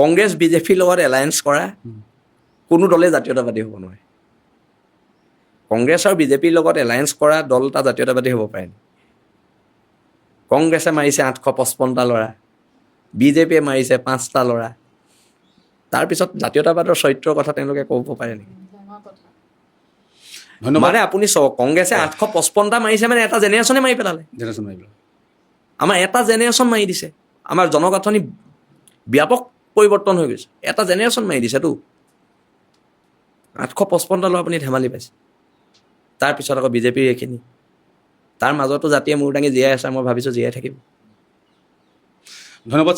কংগ্ৰেছ বিজেপিৰ লগত এলায়েন্স কৰা কোনো দলে জাতীয়তাবাদী হ'ব নোৱাৰে। কংগ্ৰেছ আৰু বিজেপিৰ লগত এলায়েন্স কৰা দল এটা জাতীয়তাবাদী হ'ব পাৰে নেকি? কংগ্ৰেছে মাৰিছে 855টা ল'ৰা, বিজেপিয়ে মাৰিছে 5টা ল'ৰা, তাৰপিছত জাতীয়তাবাদৰ চৰিত্ৰৰ কথা তেওঁলোকে ক'ব পাৰে নেকি? ধন্যবাদ। মানে আপুনি চাওক, কংগ্ৰেছে 855টা মাৰিছে, মানে এটা জেনেৰেশ্যনে মাৰি পেলালে। জেনেৰেশ্যন মাৰিব। আমাৰ এটা জেনেৰেশ্যন মাৰি দিছে। আমাৰ জনগাঁথনি ব্যাপক পৰিৱৰ্তন হৈ গৈছে, এটা জেনেৰেশ্যন মাৰি দিছেতো। 855টা ল'ৰা আপুনি ধেমালি পাইছে। তাৰপিছত আকৌ বিজেপিৰ এইখিনি, তাৰ মাজতো জাতিয়ে মূৰ দাঙি জীয়াই আছে, মই ভাবিছোঁ জীয়াই থাকিব। ধন্যবাদ।